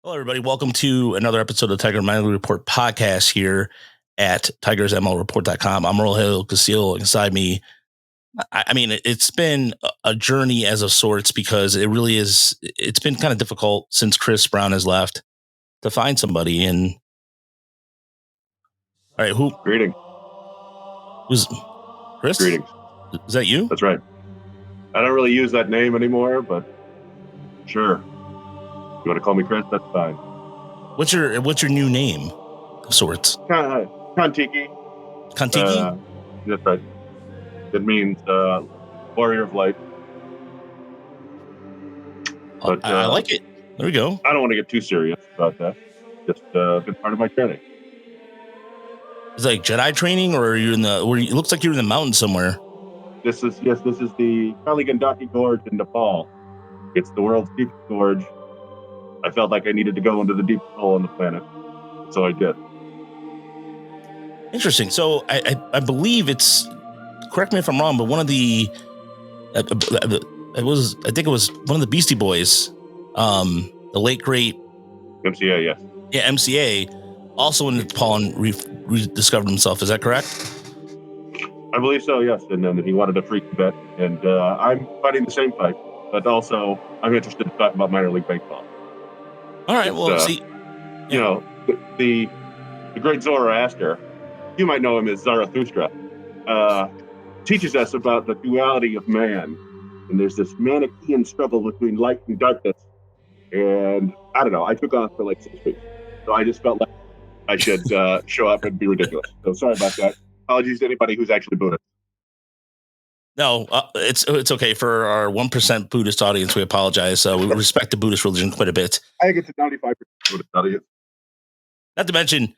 Hello, everybody. Welcome to another episode of Tiger Minor League Report podcast here at TigersMLReport.com. I'm Rogelio Castillo. Inside me, I mean, it's been a journey as of sorts because it really is. It's been kind of difficult since Chris Brown has left to find somebody. And all right, Greetings. who's Chris? Greetings. Is that you? That's right. I don't really use that name anymore, but sure. You want to call me Chris? That's fine. What's your new name of sorts? Kontiki. Kontiki? That's right. It means warrior of light. But I like it. There we go. I don't want to get too serious about that. Just been part of my training. Is it like Jedi training, or are you in the? It looks like you're in the mountains somewhere. This is the Kaligandaki Gorge in Nepal. It's the world's deepest gorge. I felt like I needed to go into the deepest hole on the planet, so I did. Interesting. So I believe it's, correct me if I'm wrong, but one of the I think it was one of the Beastie Boys, the late great MCA, yes. Yeah, MCA, also in Nepal and rediscovered himself. Is that correct? I believe so, yes. And then he wanted a free bet, and I'm fighting the same fight, but also I'm interested in talking about minor league baseball. All right. Well, see, you know, the great Zoroaster, you might know him as Zarathustra, teaches us about the duality of man, and there's this Manichaean struggle between light and darkness. And I don't know, I took off for like 6 weeks, so I just felt like I should show up and be ridiculous. So sorry about that. Apologies to anybody who's actually Buddhist. No, it's okay. For our 1% Buddhist audience, we apologize. We respect the Buddhist religion quite a bit. I get to 95% Buddhist audience. Not to mention,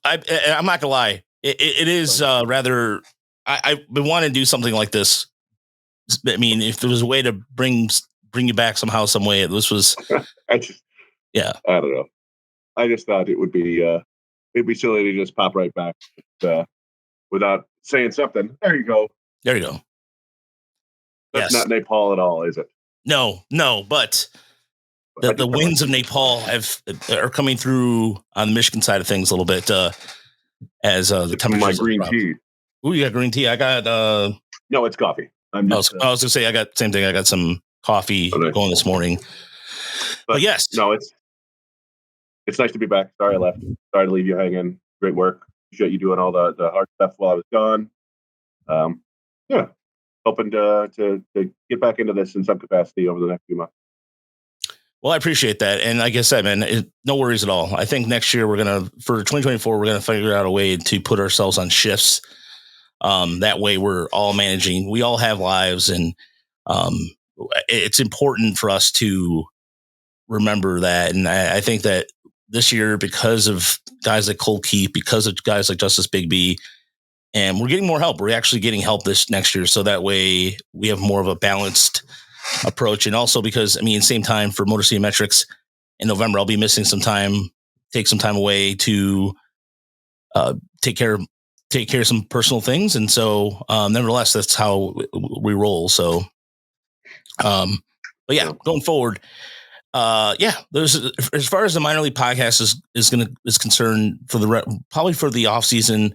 I'm not gonna lie, it is rather. I've been wanting to do something like this. I mean, if there was a way to bring you back somehow, some way, this was. I don't know. I just thought it would be it'd be silly to just pop right back without saying something. There you go. There you go. That's not Nepal at all, is it? No, but the winds of Nepal are coming through on the Michigan side of things a little bit as the temperature. My green tea. Ooh, you got green tea. I got no, it's coffee. I was gonna say I got same thing. I got some coffee going this morning. But yes, no, it's nice to be back. Sorry I left. Sorry to leave you hanging. Great work. Appreciate you doing all the hard stuff while I was gone. Yeah, hoping to get back into this in some capacity over the next few months. Well, I appreciate that. And like I said, man, no worries at all. I think next year for 2024, we're going to figure out a way to put ourselves on shifts. That way we're all managing. We all have lives, and it's important for us to remember that. And I think that this year, because of guys like Colt Keith, because of guys like Justice Big B, and we're getting more help. We're actually getting help this next year. So that way we have more of a balanced approach. And also because, same time for Motor City Metrics in November, I'll be missing some time, take some time away to take care of some personal things. And so nevertheless, that's how we roll. So, but yeah, going forward, there's, as far as the minor league podcast is concerned, probably for the off season,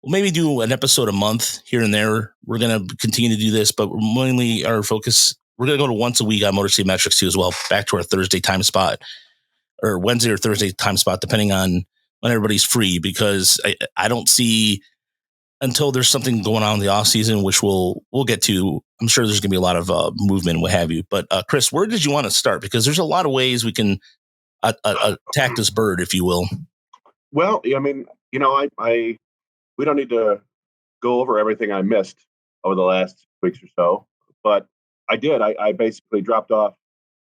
we'll maybe do an episode a month here and there. We're going to continue to do this, but mainly our focus, we're going to go to once a week on Motor City Metrics too, as well, back to our Thursday time spot or Wednesday or Thursday time spot, depending on when everybody's free, because I don't see, until there's something going on in the off season, which we'll get to. I'm sure there's going to be a lot of movement and what have you. But Chris, where did you want to start? Because there's a lot of ways we can attack this bird, if you will. Well, I we don't need to go over everything I missed over the last weeks or so, but I did. I basically dropped off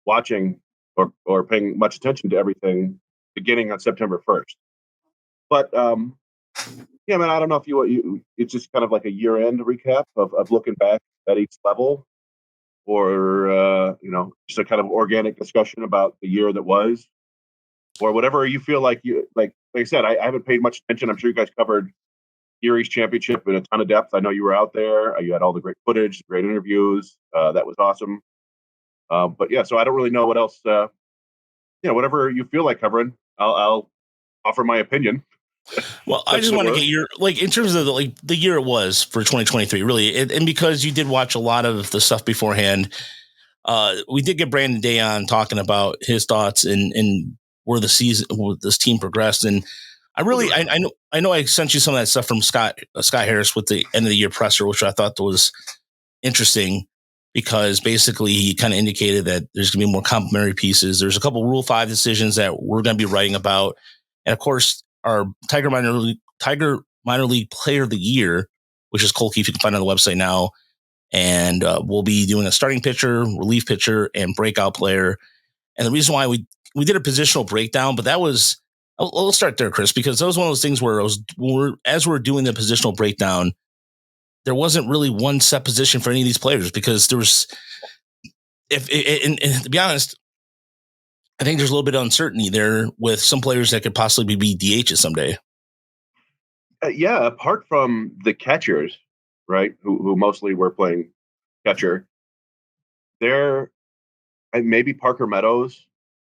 watching or paying much attention to everything beginning on September 1st. But I don't know if it's just kind of like a year-end recap of looking back at each level, or just a kind of organic discussion about the year that was, or whatever you feel like like I said. I haven't paid much attention. I'm sure you guys covered Erie's championship in a ton of depth. I know you were out there. You had all the great footage, great interviews. That was awesome. But yeah, so I don't really know what else whatever you feel like covering, I'll offer my opinion. Well, I just want to get your, like, in terms of the year it was for 2023, really. And because you did watch a lot of the stuff beforehand, we did get Brandon Day on talking about his thoughts and where the season, where this team progressed. And I know I sent you some of that stuff from Scott Harris with the end of the year presser, which I thought was interesting because basically he kind of indicated that there's going to be more complementary pieces. There's a couple Rule 5 decisions that we're going to be writing about. And of course, our Tiger Minor League Player of the Year, which is Colt Keith, you can find on the website now. And we'll be doing a starting pitcher, relief pitcher, and breakout player. And the reason why we did a positional breakdown, but that was, I'll start there, Chris, because that was one of those things where as we're doing the positional breakdown, there wasn't really one set position for any of these players because there was, and to be honest, I think there's a little bit of uncertainty there with some players that could possibly be DHs someday. Yeah, apart from the catchers, right, who mostly were playing catcher, and maybe Parker Meadows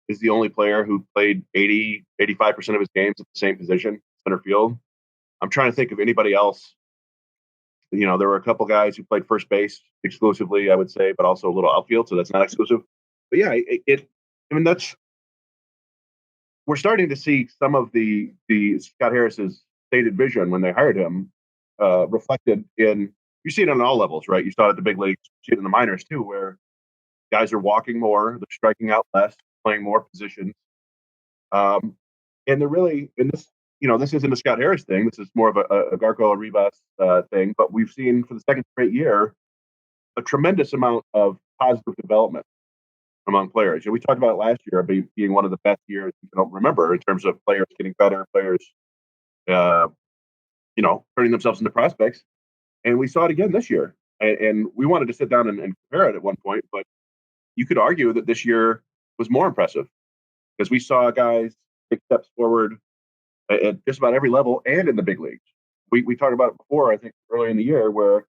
is the only player who played 85% of his games at the same position, center field. I'm trying to think of anybody else. There were a couple guys who played first base exclusively, I would say, but also a little outfield, so that's not exclusive. But yeah, we're starting to see some of the Scott Harris's stated vision when they hired him reflected in. You see it on all levels, right? You saw it at the big leagues, you see it in the minors too, where guys are walking more, they're striking out less, playing more positions, and they're really in this. This isn't a Scott Harris thing. This is more of a Garco Rivas thing. But we've seen for the second straight year a tremendous amount of positive development among players. We talked about it last year being one of the best years you can remember in terms of players getting better, players, turning themselves into prospects. And we saw it again this year. And we wanted to sit down and compare it at one point, but you could argue that this year was more impressive because we saw guys take steps forward at just about every level and in the big leagues. We talked about it before, I think, earlier in the year, where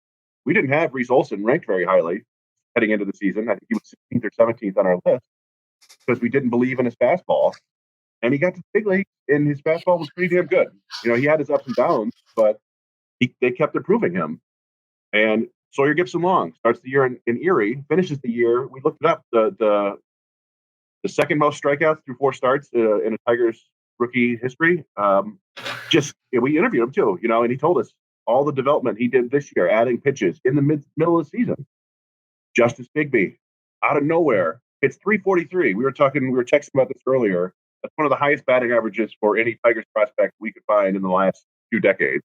we didn't have Reese Olson ranked very highly heading into the season. I think he was 16th or 17th on our list because we didn't believe in his fastball. And he got to the big league, and his fastball was pretty damn good. He had his ups and downs, but they kept improving him. And Sawyer Gibson-Long starts the year in Erie, finishes the year. We looked it up. The second most strikeouts through 4 starts in a Tigers rookie history. We interviewed him too, and he told us all the development he did this year, adding pitches in the middle of the season. Justice Bigby, out of nowhere, hits 343. We were texting about this earlier. That's one of the highest batting averages for any Tigers prospect we could find in the last 2 decades.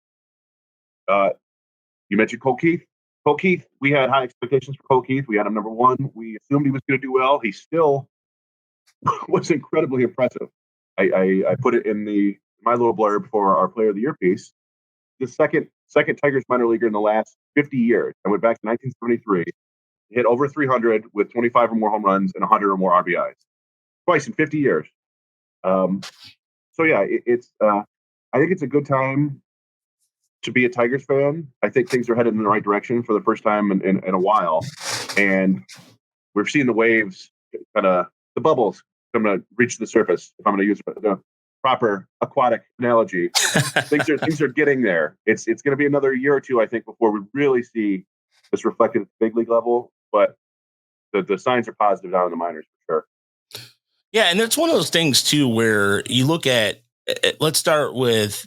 You mentioned Colt Keith. Colt Keith, we had high expectations for Colt Keith. We had him number 1. We assumed he was going to do well. He still was incredibly impressive. I put it in my little blurb for our Player of the Year piece. The second Tigers minor leaguer in the last 50 years. I went back to 1973. Hit over 300 with 25 or more home runs and 100 or more RBIs. Twice in 50 years. So yeah, I think it's a good time to be a Tigers fan. I think things are headed in the right direction for the first time in a while. And we're seeing the waves, the bubbles, I'm going to reach the surface. If I'm going to use the proper aquatic analogy, things are getting there. It's going to be another year or two, I think, before we really see this reflected at the big league level. But the signs are positive down in the minors for sure. Yeah, and it's one of those things too where you look at. Let's start with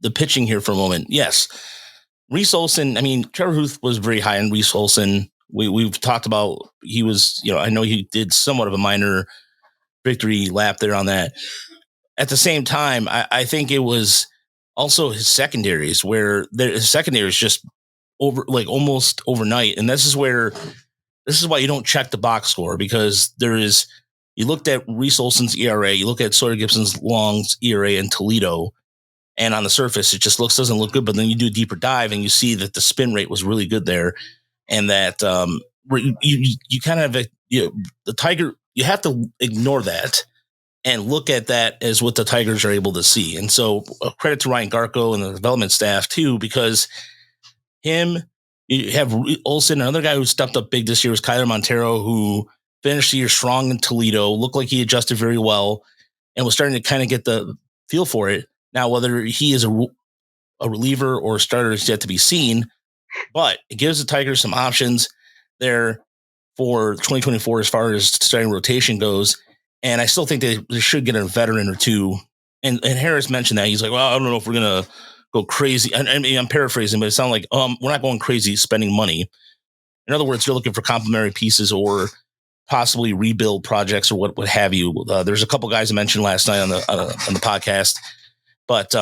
the pitching here for a moment. Yes, Reese Olson. I mean, Trevor Huth was very high on Reese Olson. We've talked about he was. I know he did somewhat of a minor victory lap there on that. At the same time, I think it was also his secondaries where his secondaries just almost overnight. And this is why you don't check the box score because you looked at Reese Olson's ERA, you look at Sawyer Gibson-Long's ERA in Toledo, and on the surface, it just doesn't look good. But then you do a deeper dive and you see that the spin rate was really good there. And that you kind of, the Tiger, you have to ignore that and look at that as what the Tigers are able to see. And so credit to Ryan Garco and the development staff too, because you have Olson, another guy who stepped up big this year was Kyler Montero, who finished the year strong in Toledo, looked like he adjusted very well and was starting to kind of get the feel for it. Now, whether he is a reliever or a starter is yet to be seen, but it gives the Tigers some options there for 2024 as far as starting rotation goes. And I still think they should get a veteran or two. And Harris mentioned that. He's like, well, I don't know if we're going to go crazy. I mean, I'm paraphrasing, but it sounds like we're not going crazy spending money. In other words, you're looking for complementary pieces or possibly rebuild projects or what have you. There's a couple guys I mentioned last night on the podcast, but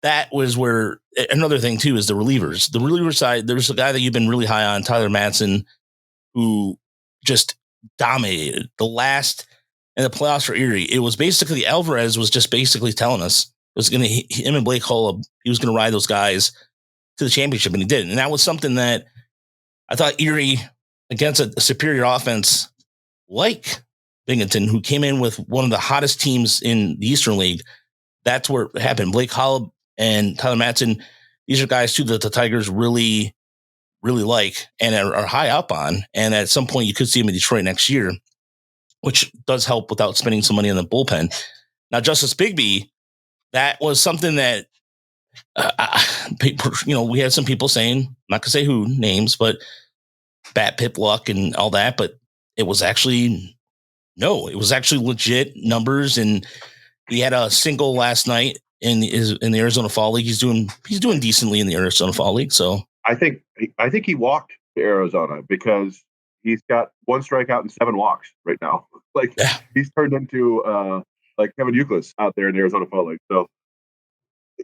that was where another thing too is the relievers. The reliever side, there's a guy that you've been really high on, Tyler Matson, who just dominated the last in the playoffs for Erie. It was basically Alvarez was just basically telling us it was going to him and Blake Hull. He was going to ride those guys to the championship, and he did. And that was something that I thought Erie against a superior offense like Binghamton, who came in with one of the hottest teams in the Eastern League. That's where it happened. Blake Hull and Tyler Matson, these are guys too that the Tigers really like and are high up on. And at some point you could see him in Detroit next year, which does help without spending some money on the bullpen. Now, Justice Bigby, that was something that, we had some people saying, I'm not going to say who names, but bat pip luck and all that, but it was actually legit numbers. And he had a single last night in the Arizona Fall League. He's doing decently in the Arizona Fall League. So I think he walked to Arizona because he's got one strikeout and 7 walks right now. He's turned into like Kevin Youkilis out there in the Arizona Fall League. So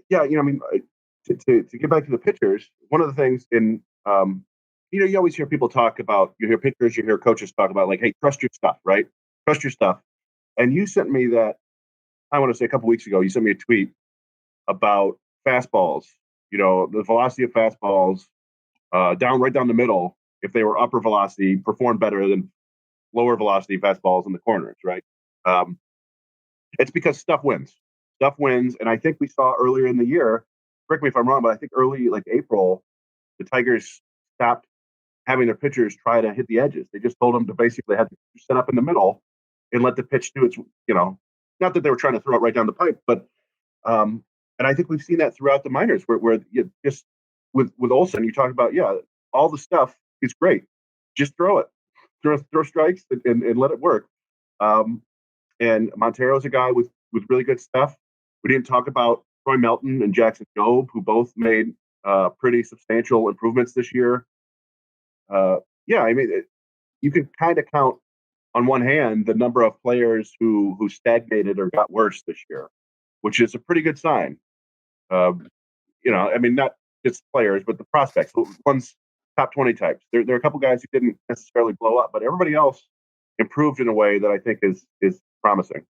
yeah, to get back to the pitchers, one of the things in you always hear people talk about, you hear pitchers, you hear coaches talk about like, hey, trust your stuff, right? Trust your stuff. And you sent me that, I want to say a couple weeks ago, you sent me a tweet about fastballs, the velocity of fastballs right down the middle. If they were upper velocity, performed better than lower velocity fastballs in the corners, right? It's because stuff wins. Stuff wins. And I think we saw earlier in the year, correct me if I'm wrong, but I think early, like April, the Tigers stopped having their pitchers try to hit the edges. They just told them to basically have to set up in the middle and let the pitch do its, not that they were trying to throw it right down the pipe, but and I think we've seen that throughout the minors where you just with Olsen, you talk about, all the stuff is great. Just throw it. Throw strikes and let it work. And Montero's a guy with really good stuff. We didn't talk about Troy Melton and Jackson Jobe, who both made pretty substantial improvements this year. You can kind of count on one hand the number of players who stagnated or got worse this year, which is a pretty good sign. Not just players, but the prospects. One's top 20 types. There are a couple guys who didn't necessarily blow up, but everybody else improved in a way that I think is promising.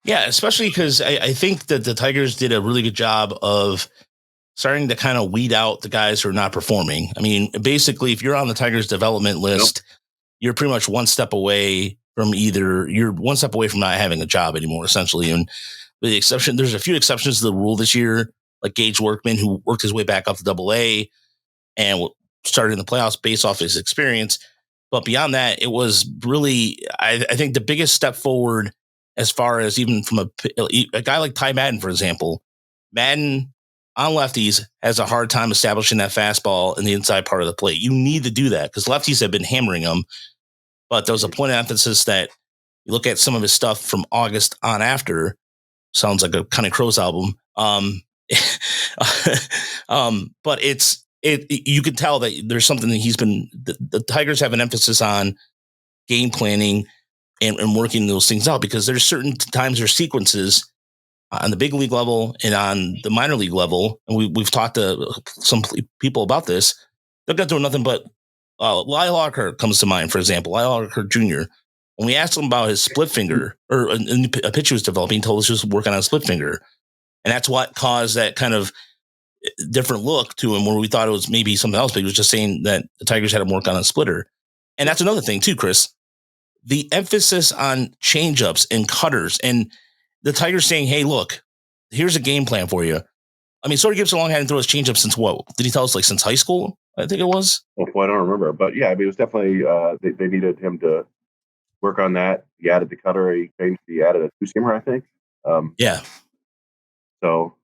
Yeah, especially because I think that the Tigers did a really good job of starting to kind of weed out the guys who are not performing. I mean, basically, if you're on the Tigers development list, you're pretty much one step away from not having a job anymore, essentially. And with the exception, there's a few exceptions to the rule this year, like Gage Workman, who worked his way back up to AA and started in the playoffs based off his experience. But beyond that, it was really, I think, the biggest step forward as far as even from a guy like Ty Madden, for example. Madden on lefties has a hard time establishing that fastball in the inside part of the plate. You need to do that because lefties have been hammering him. But there was a point of emphasis that you look at some of his stuff from August on after. Sounds like a Counting Crows album. But you can tell that there's something that the Tigers have an emphasis on game planning and working those things out, because there's certain times or sequences on the big league level and on the minor league level. And we've talked to some people about this. They're not doing nothing but Lyle Lockhart comes to mind, for example, Lyle Lockhart Jr. When we asked him about his split finger or a pitch he was developing, he told us he was working on a split finger. And that's what caused that kind of different look to him where we thought it was maybe something else, but he was just saying that the Tigers had him work on a splitter. And that's another thing too, Chris, the emphasis on changeups and cutters and the Tigers saying, hey, look, here's a game plan for you. I mean, Sorty Gibson Long hadn't thrown his changeup since what? Did he tell us since high school? I think it was. Well, I don't remember, but yeah, I mean, it was definitely they needed him to work on that. He added the cutter. He added a two-seamer, I think. Yeah. So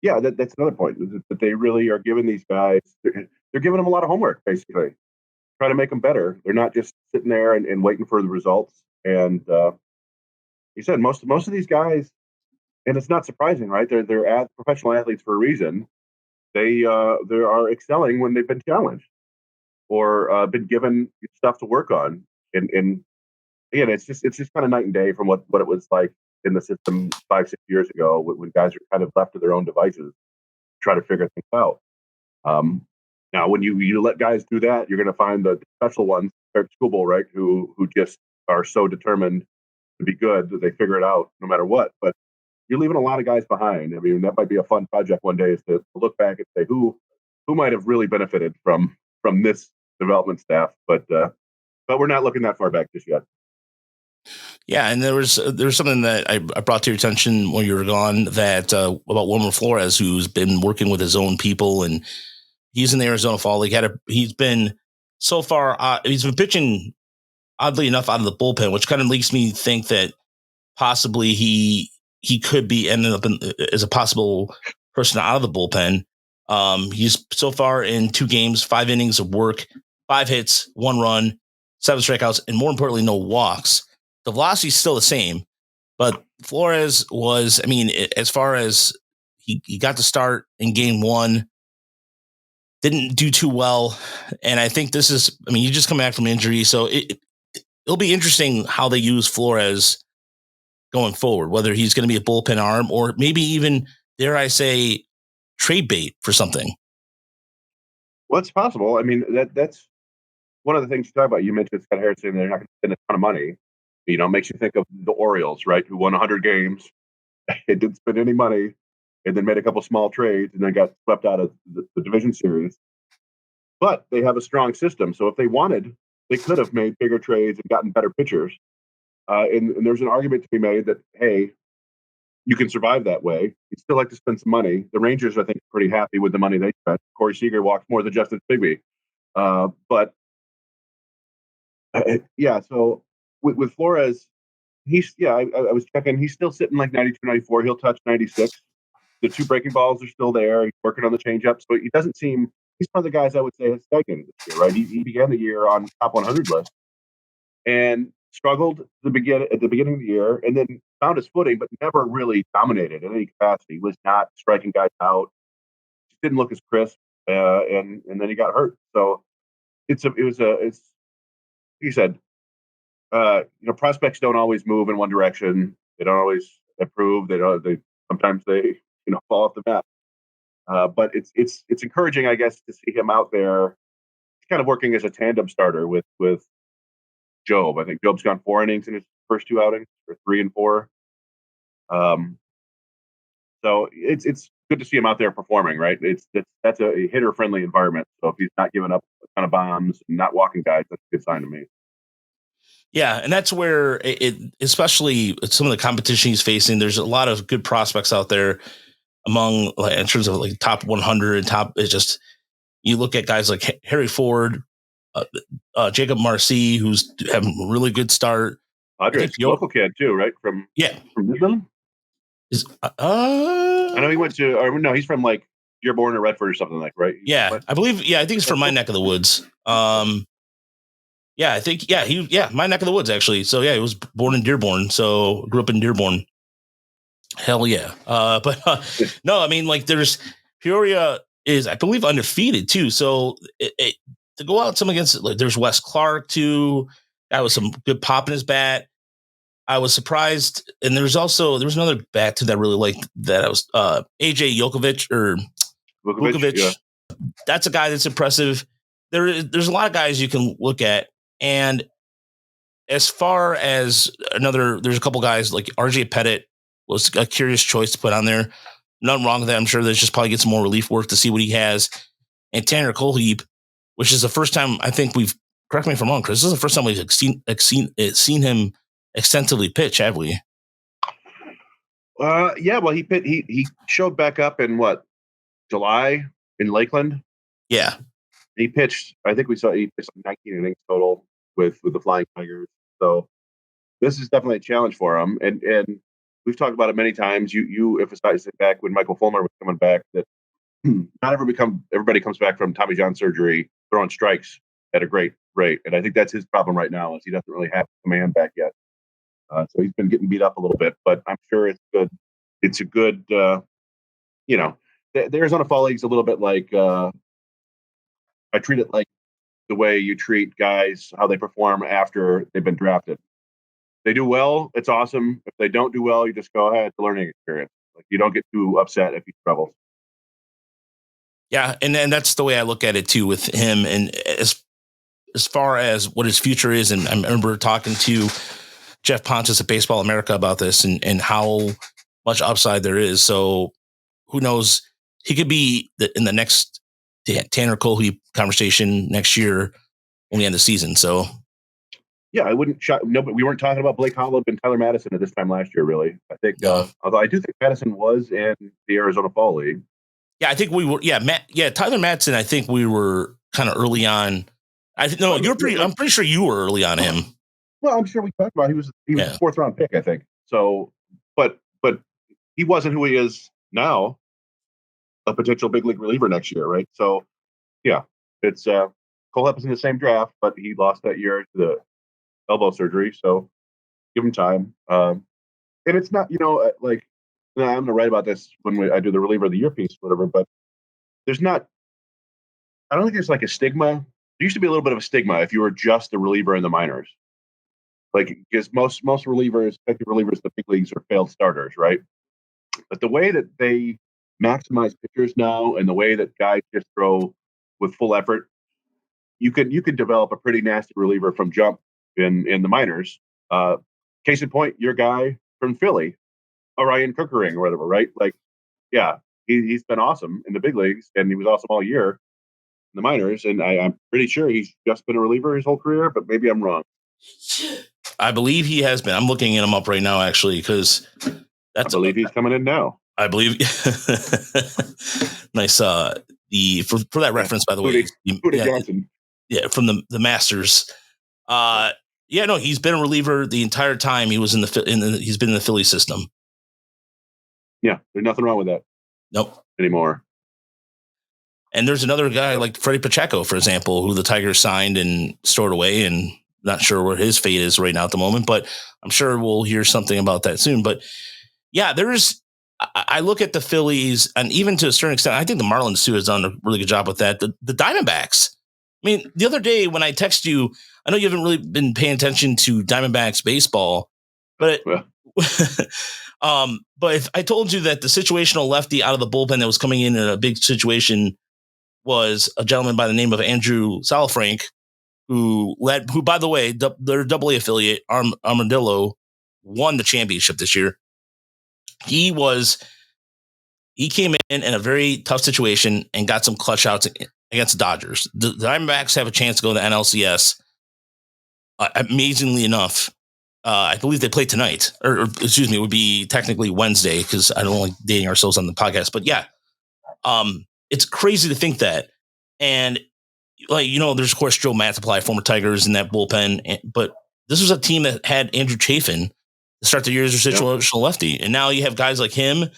yeah, that's another point that they really are giving these guys. They're giving them a lot of homework, basically, trying to make them better. They're not just sitting there and waiting for the results. And you said most of these guys, and it's not surprising, right? They're professional athletes for a reason. They are excelling when they've been challenged or been given stuff to work on. And again, it's just kind of night and day from what it was like in the system 5-6 years ago when guys are kind of left to their own devices, try to figure things out. Now, when you let guys do that, you're going to find the special ones, like schoolboy, right? Who just are so determined to be good that they figure it out no matter what. But you're leaving a lot of guys behind. I mean, that might be a fun project one day is to look back and say who might have really benefited from this development staff. But we're not looking that far back just yet. Yeah, and there was something that I brought to your attention when you were gone that about Wilmer Flores, who's been working with his own people, and he's in the Arizona Fall League. He's been so far he's been pitching oddly enough out of the bullpen, which kind of makes me think that possibly he could be ending up as a possible person out of the bullpen. He's so far in 2 games, 5 innings of work, 5 hits, 1 run, 7 strikeouts, and more importantly, no walks. The velocity is still the same, but Flores was, I mean, as far as he got to start in game 1, didn't do too well. And I think this is, I mean, you just come back from injury. So it'll be interesting how they use Flores going forward, whether he's going to be a bullpen arm or maybe even, dare I say, trade bait for something. Well, it's possible. I mean, that's one of the things you talk about. You mentioned Scott Harrison. They're not going to spend a ton of money. You know, makes you think of the Orioles, right? Who won 100 games. They didn't spend any money and then made a couple small trades and then got swept out of the division series. But they have a strong system. So if they wanted, they could have made bigger trades and gotten better pitchers. And there's an argument to be made that, hey, you can survive that way. You'd still like to spend some money. The Rangers, I think, are pretty happy with the money they spent. Corey Seager walked more than Justin Bigby. But yeah, so with Flores, I was checking. He's still sitting like 92, 94. He'll touch 96. The 2 breaking balls are still there. He's working on the changeup. So he doesn't seem, he's one of the guys I would say has stagnated this year, right? He began the year on top 100 list and struggled at the beginning of the year and then found his footing, but never really dominated in any capacity. He was not striking guys out. Just didn't look as crisp. And then he got hurt. So it's he said, prospects don't always move in one direction. They don't always improve. They sometimes they fall off the map. But it's encouraging, I guess, to see him out there. He's kind of working as a tandem starter with Job. I think Job's gone 4 innings in his first 2 outings, or 3 and 4. So it's good to see him out there performing, right? That's a hitter friendly environment. So if he's not giving up a ton of bombs and not walking guys, that's a good sign to me. Yeah, and that's where especially some of the competition he's facing, there's a lot of good prospects out there among, like, in terms of like top 100, it's just, you look at guys like Harry Ford, Jacob Marcy, who's having a really good start. Andres, local kid too, right? From Midland? I know he went to, or no, he's from like Dearborn or Redford or something like, right? Yeah, I believe. Yeah, I think he's from my neck of the woods. Yeah, I think. Yeah, my neck of the woods actually. So yeah, he was born in Dearborn. So grew up in Dearborn. Hell yeah. No, I mean, like, there's Peoria is, I believe, undefeated too. So to go out some against, like, there's Wes Clark too. That was some good pop in his bat. I was surprised, and there was another bat too that I really liked. That I was AJ Vukovic. Yeah. That's a guy that's impressive. There's a lot of guys you can look at, and as far as there's a couple guys like RJ Pettit was a curious choice to put on there. Nothing wrong with that. I'm sure there's just probably get some more relief work to see what he has. And Tanner Colheap, which is the first time, I think correct me if I'm wrong, Chris, this is the first time we've seen him extensively pitch, have we? Yeah. Well, he showed back up in July in Lakeland. Yeah. he pitched. I think he pitched like 19 innings total with the Flying Tigers. So this is definitely a challenge for him. And we've talked about it many times. You emphasized it back when Michael Fulmer was coming back that not everybody comes back from Tommy John surgery throwing strikes at a great rate. And I think that's his problem right now is he doesn't really have command back yet. So he's been getting beat up a little bit, but I'm sure it's good. It's a good, the Arizona Fall League's a little bit like, I treat it like the way you treat guys, how they perform after they've been drafted. They do well, it's awesome. If they don't do well, you just go ahead, it's a learning experience. Like you don't get too upset if he struggles. Yeah, and that's the way I look at it too with him. And as far as what his future is, and I remember talking to Jeff Pontus at Baseball America about this and how much upside there is. So who knows? He could be in the next Tanner Coley conversation next year when we end the season. So yeah, I wouldn't shock. No, but we weren't talking about Blake Holub and Tyler Madison at this time last year, really. I think, although I do think Madison was in the Arizona Fall League. Yeah, I think we were. Yeah, Tyler Madison. I think we were kind of early on. I'm pretty sure you were early on him. Well, I'm sure we talked about he was a fourth round pick, I think. So, but he wasn't who he is now. A potential big league reliever next year, right? So, yeah, it's Cole was in the same draft, but he lost that year to the elbow surgery. So, give him time. And it's not, like I'm gonna write about this when I do the reliever of the year piece, whatever. But there's not. I don't think there's like a stigma. There used to be a little bit of a stigma if you were just a reliever in the minors. Like, because most relievers, effective relievers in the big leagues are failed starters, right? But the way that they maximize pitchers now and the way that guys just throw with full effort, you can develop a pretty nasty reliever from jump in the minors. Case in point, your guy from Philly, Ryan Cookering or whatever, right? Like, yeah, he's been awesome in the big leagues and he was awesome all year in the minors. And I'm pretty sure he's just been a reliever his whole career, but maybe I'm wrong. I believe he has been. I'm looking him up right now, actually, because I believe he's coming in now. I believe. Nice. For that reference, by the way, Johnson. Yeah, from the Masters. He's been a reliever the entire time he was he's been in the Philly system. Yeah, there's nothing wrong with that. Nope. Anymore. And there's another guy like Freddie Pacheco, for example, who the Tigers signed and stored away, and not sure where his fate is right now at the moment, but I'm sure we'll hear something about that soon. But yeah, I look at the Phillies, and even to a certain extent, I think the Marlins too has done a really good job with that. The Diamondbacks. I mean, the other day when I text you, I know you haven't really been paying attention to Diamondbacks baseball, but but if I told you that the situational lefty out of the bullpen that was coming in a big situation was a gentleman by the name of Andrew Salafrank, who by the way, their AA affiliate Armadillo won the championship this year. He came in a very tough situation and got some clutch outs against the Dodgers. The Diamondbacks have a chance to go to the NLCS. Amazingly enough, I believe they play tonight, or excuse me, it would be technically Wednesday because I don't like dating ourselves on the podcast. But yeah, it's crazy to think that. And there's of course Joe Matsupply, former Tigers, in that bullpen, but this was a team that had Andrew Chafin to start the year as a situational lefty, and now you have guys like him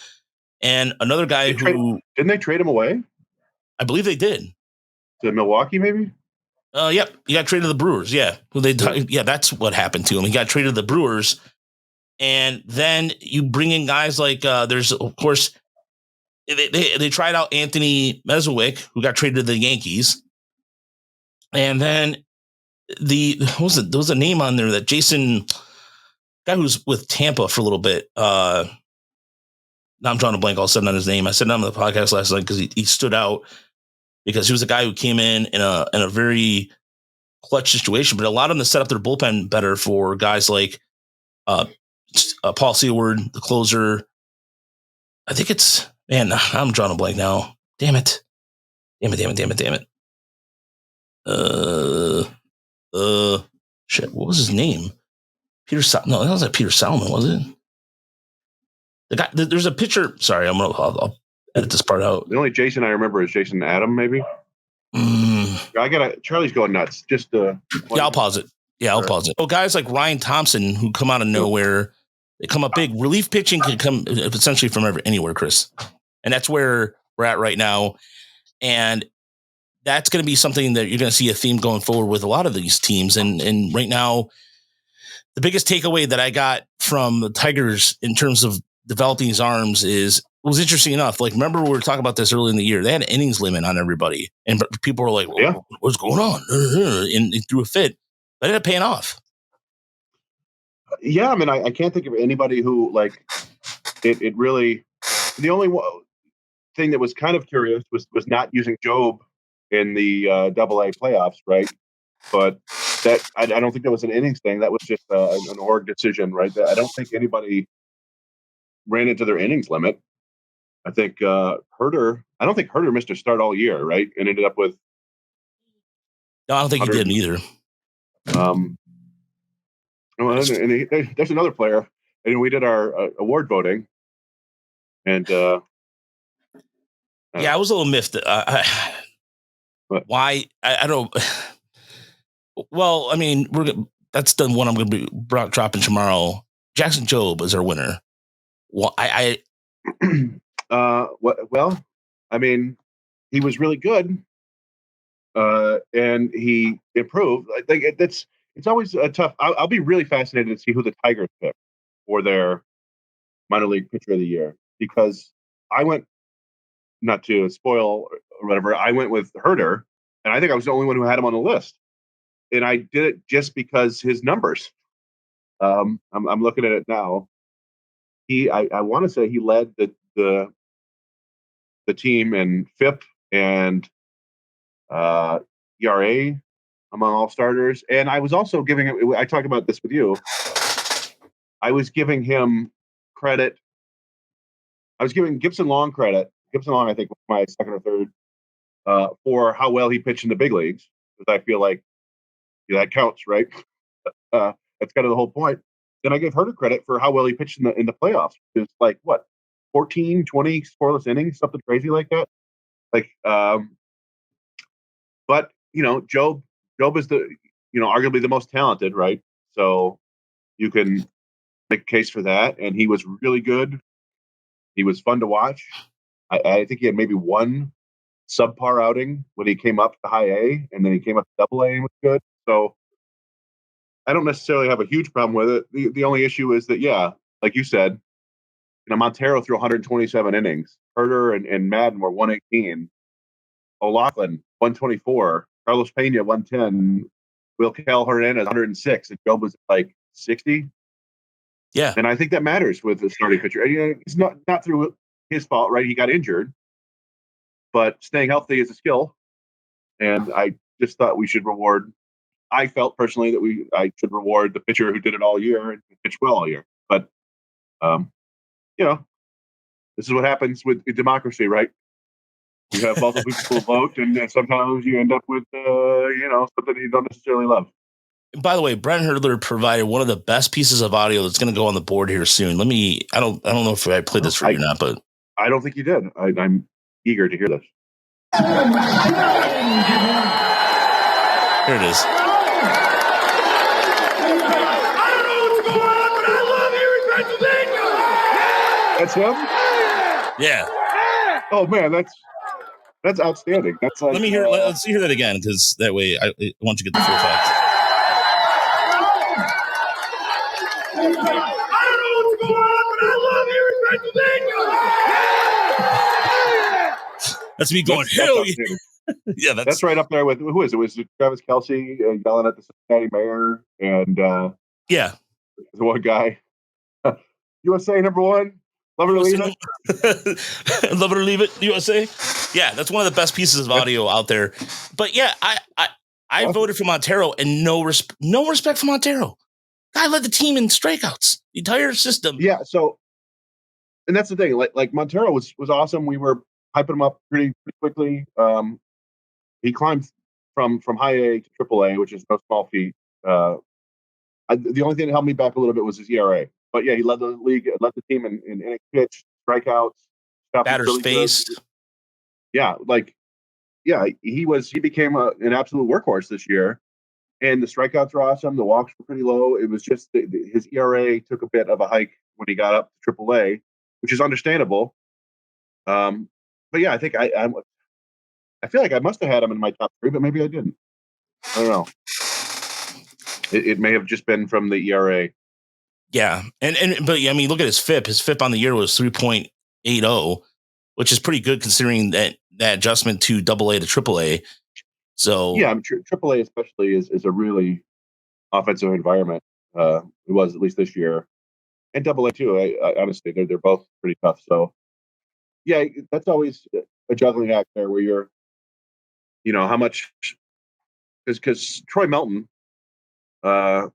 and another guy didn't they trade him away? I believe they did. To Milwaukee, maybe. Yep, he got traded to the Brewers. Yeah, that's what happened to him. He got traded to the Brewers, and then you bring in guys like there's of course they tried out Anthony Mezwick, who got traded to the Yankees, and then there was a name on there that Jason, guy who's with Tampa for a little bit. Now I'm drawing a blank all of a sudden on his name. I said it on the podcast last night because he stood out because he was a guy who came in a very clutch situation, but allowed them to set up their bullpen better for guys like Paul Seward, the closer. I think it's, man, I'm drawing a blank now. Damn it. Shit, what was his name? No, that wasn't Peter Salmon, was it? The guy, there's a pitcher. Sorry, I'll edit this part out. The only Jason I remember is Jason Adam, maybe. I Charlie's going nuts. Just yeah, I'll pause it. Yeah, I'll pause it. Well, guys like Ryan Thompson who come out of nowhere, they come up big. Relief pitching can come essentially from anywhere, Chris, and that's where we're at right now. And that's going to be something that you're going to see a theme going forward with a lot of these teams. And right now, the biggest takeaway that I got from the Tigers in terms of developing his arms was interesting enough. Like, remember we were talking about this early in the year. They had an innings limit on everybody, and people were like, well, "What's going on?" And it threw a fit, but it ended up paying off. Yeah, I mean, I can't think of anybody who like it really. The only thing that was kind of curious was not using Job in the AA playoffs, right? But that I don't think that was an innings thing. That was just an org decision, right? I don't think anybody ran into their innings limit. I think Herder. I don't think Herder missed a start all year, right? And ended up with. No, I don't think he did either. And there's another player, and we did our award voting, and yeah, I was a little miffed. Why? I don't. Well, I mean, that's the one I'm going to be dropping tomorrow. Jackson Jobe is our winner. Well, well, I mean, he was really good, and he improved. I think it's always a tough. I'll be really fascinated to see who the Tigers pick for their minor league pitcher of the year, because I went, not to spoil or whatever, I went with Herder, and I think I was the only one who had him on the list, and I did it just because his numbers. I'm looking at it now. I want to say he led the team in FIP and ERA among all starters. And I was also I talked about this with you. I was giving him credit. I was giving Gibson Long credit. Gibson Long, I think, was my second or third for how well he pitched in the big leagues, because I feel like that counts, right? That's kind of the whole point. Then I gave Herder credit for how well he pitched in the playoffs. It's like, what, 14, 20 scoreless innings, something crazy like that. Like, but Job is arguably the most talented, right? So you can make a case for that, and he was really good. He was fun to watch. I think he had maybe one subpar outing when he came up to high A, and then he came up to AA and was good. So I don't necessarily have a huge problem with it. The only issue is that, yeah, like you said, Montero threw 127 innings. Herder and Madden were 118. O'Loughlin 124. Carlos Pena 110. Wilkel Hernandez 106. And Job was like 60. Yeah, and I think that matters with the starting pitcher. It's not through his fault, right? He got injured, but staying healthy is a skill, and I just thought we should reward. I felt personally that I should reward the pitcher who did it all year and pitched well all year. But this is what happens with democracy, right? You have multiple people vote, and sometimes you end up with something you don't necessarily love. By the way, Brent Hurdler provided one of the best pieces of audio that's going to go on the board here soon. I don't know if I played this for you or not, but I don't think you did. I'm eager to hear this. Here it is. I don't know what's going on, but I love here in Pennsylvania. That's him? Yeah. Oh man, that's outstanding. That's like, let's hear that again, because that way I want you to get the full facts. I don't know what's going on, but I love here in Pennsylvania. That's me going, hell yeah. Yeah, that's right up there with, who is it? Was it Travis Kelce yelling at the Cincinnati mayor, and yeah, the one guy, USA #1, love it or leave it, love it or leave it, USA. Yeah, that's one of the best pieces of audio out there. But yeah, I voted for Montero, and no respect for Montero. Guy led the team in strikeouts, the entire system. Yeah, so, and that's the thing. Like Montero was awesome. We were hyping him up pretty quickly. He climbed from high A to triple A, which is no small feat. The only thing that held me back a little bit was his ERA. But yeah, he led the league, led the team in innings pitched, strikeouts, batters faced. Yeah, like he became an absolute workhorse this year. And the strikeouts were awesome. The walks were pretty low. It was just his ERA took a bit of a hike when he got up to AAA, which is understandable. But yeah, I think I feel like I must have had him in my top 3, but maybe I didn't. I don't know. It may have just been from the ERA. Yeah, but I mean, look at his FIP. His FIP on the year was 3.80, which is pretty good considering that adjustment to AA to AAA. So yeah, I'm sure AAA especially is a really offensive environment. It was at least this year, and AA too. I honestly, they're both pretty tough. So yeah, that's always a juggling act there, where you're, how much, because Troy Melton, I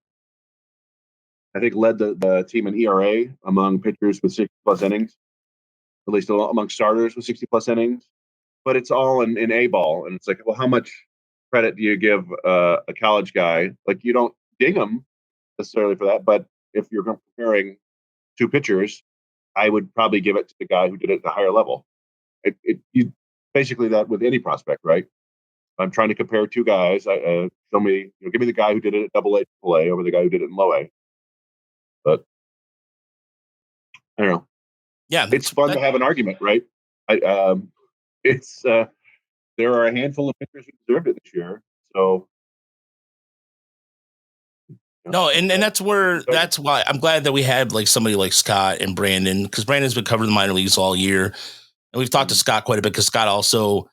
think led the team in ERA among pitchers with 60+ innings, at least among starters with 60+ innings. But it's all in A ball, and it's like, well, how much credit do you give a college guy? Like, you don't ding him necessarily for that, but if you're comparing 2 pitchers, I would probably give it to the guy who did it at the higher level. You basically that with any prospect, right? I'm trying to compare 2 guys. Show me, give me the guy who did it at AA, AAA over the guy who did it in low A. But I don't know. Yeah, it's fun to have an argument, right? It's there are a handful of pitchers who deserved it this year. So no, and that's why I'm glad that we had like somebody like Scott and Brandon, because Brandon's been covering the minor leagues all year, and we've talked to Scott quite a bit because Scott also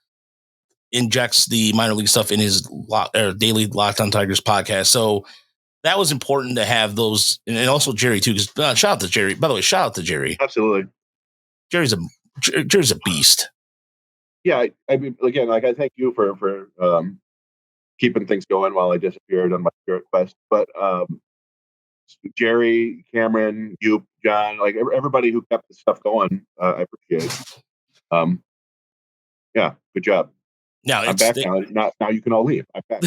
injects the minor league stuff in his daily Locked On Tigers podcast. So that was important to have those, and also Jerry too. Because shout out to Jerry. By the way, shout out to Jerry. Absolutely, Jerry's a beast. Yeah, I mean, again, like, I thank you for keeping things going while I disappeared on my spirit quest. But Jerry, Cameron, you, John, like everybody who kept the stuff going, I appreciate. Yeah, good job. Now I'm back now. Now you can all leave. I'm back.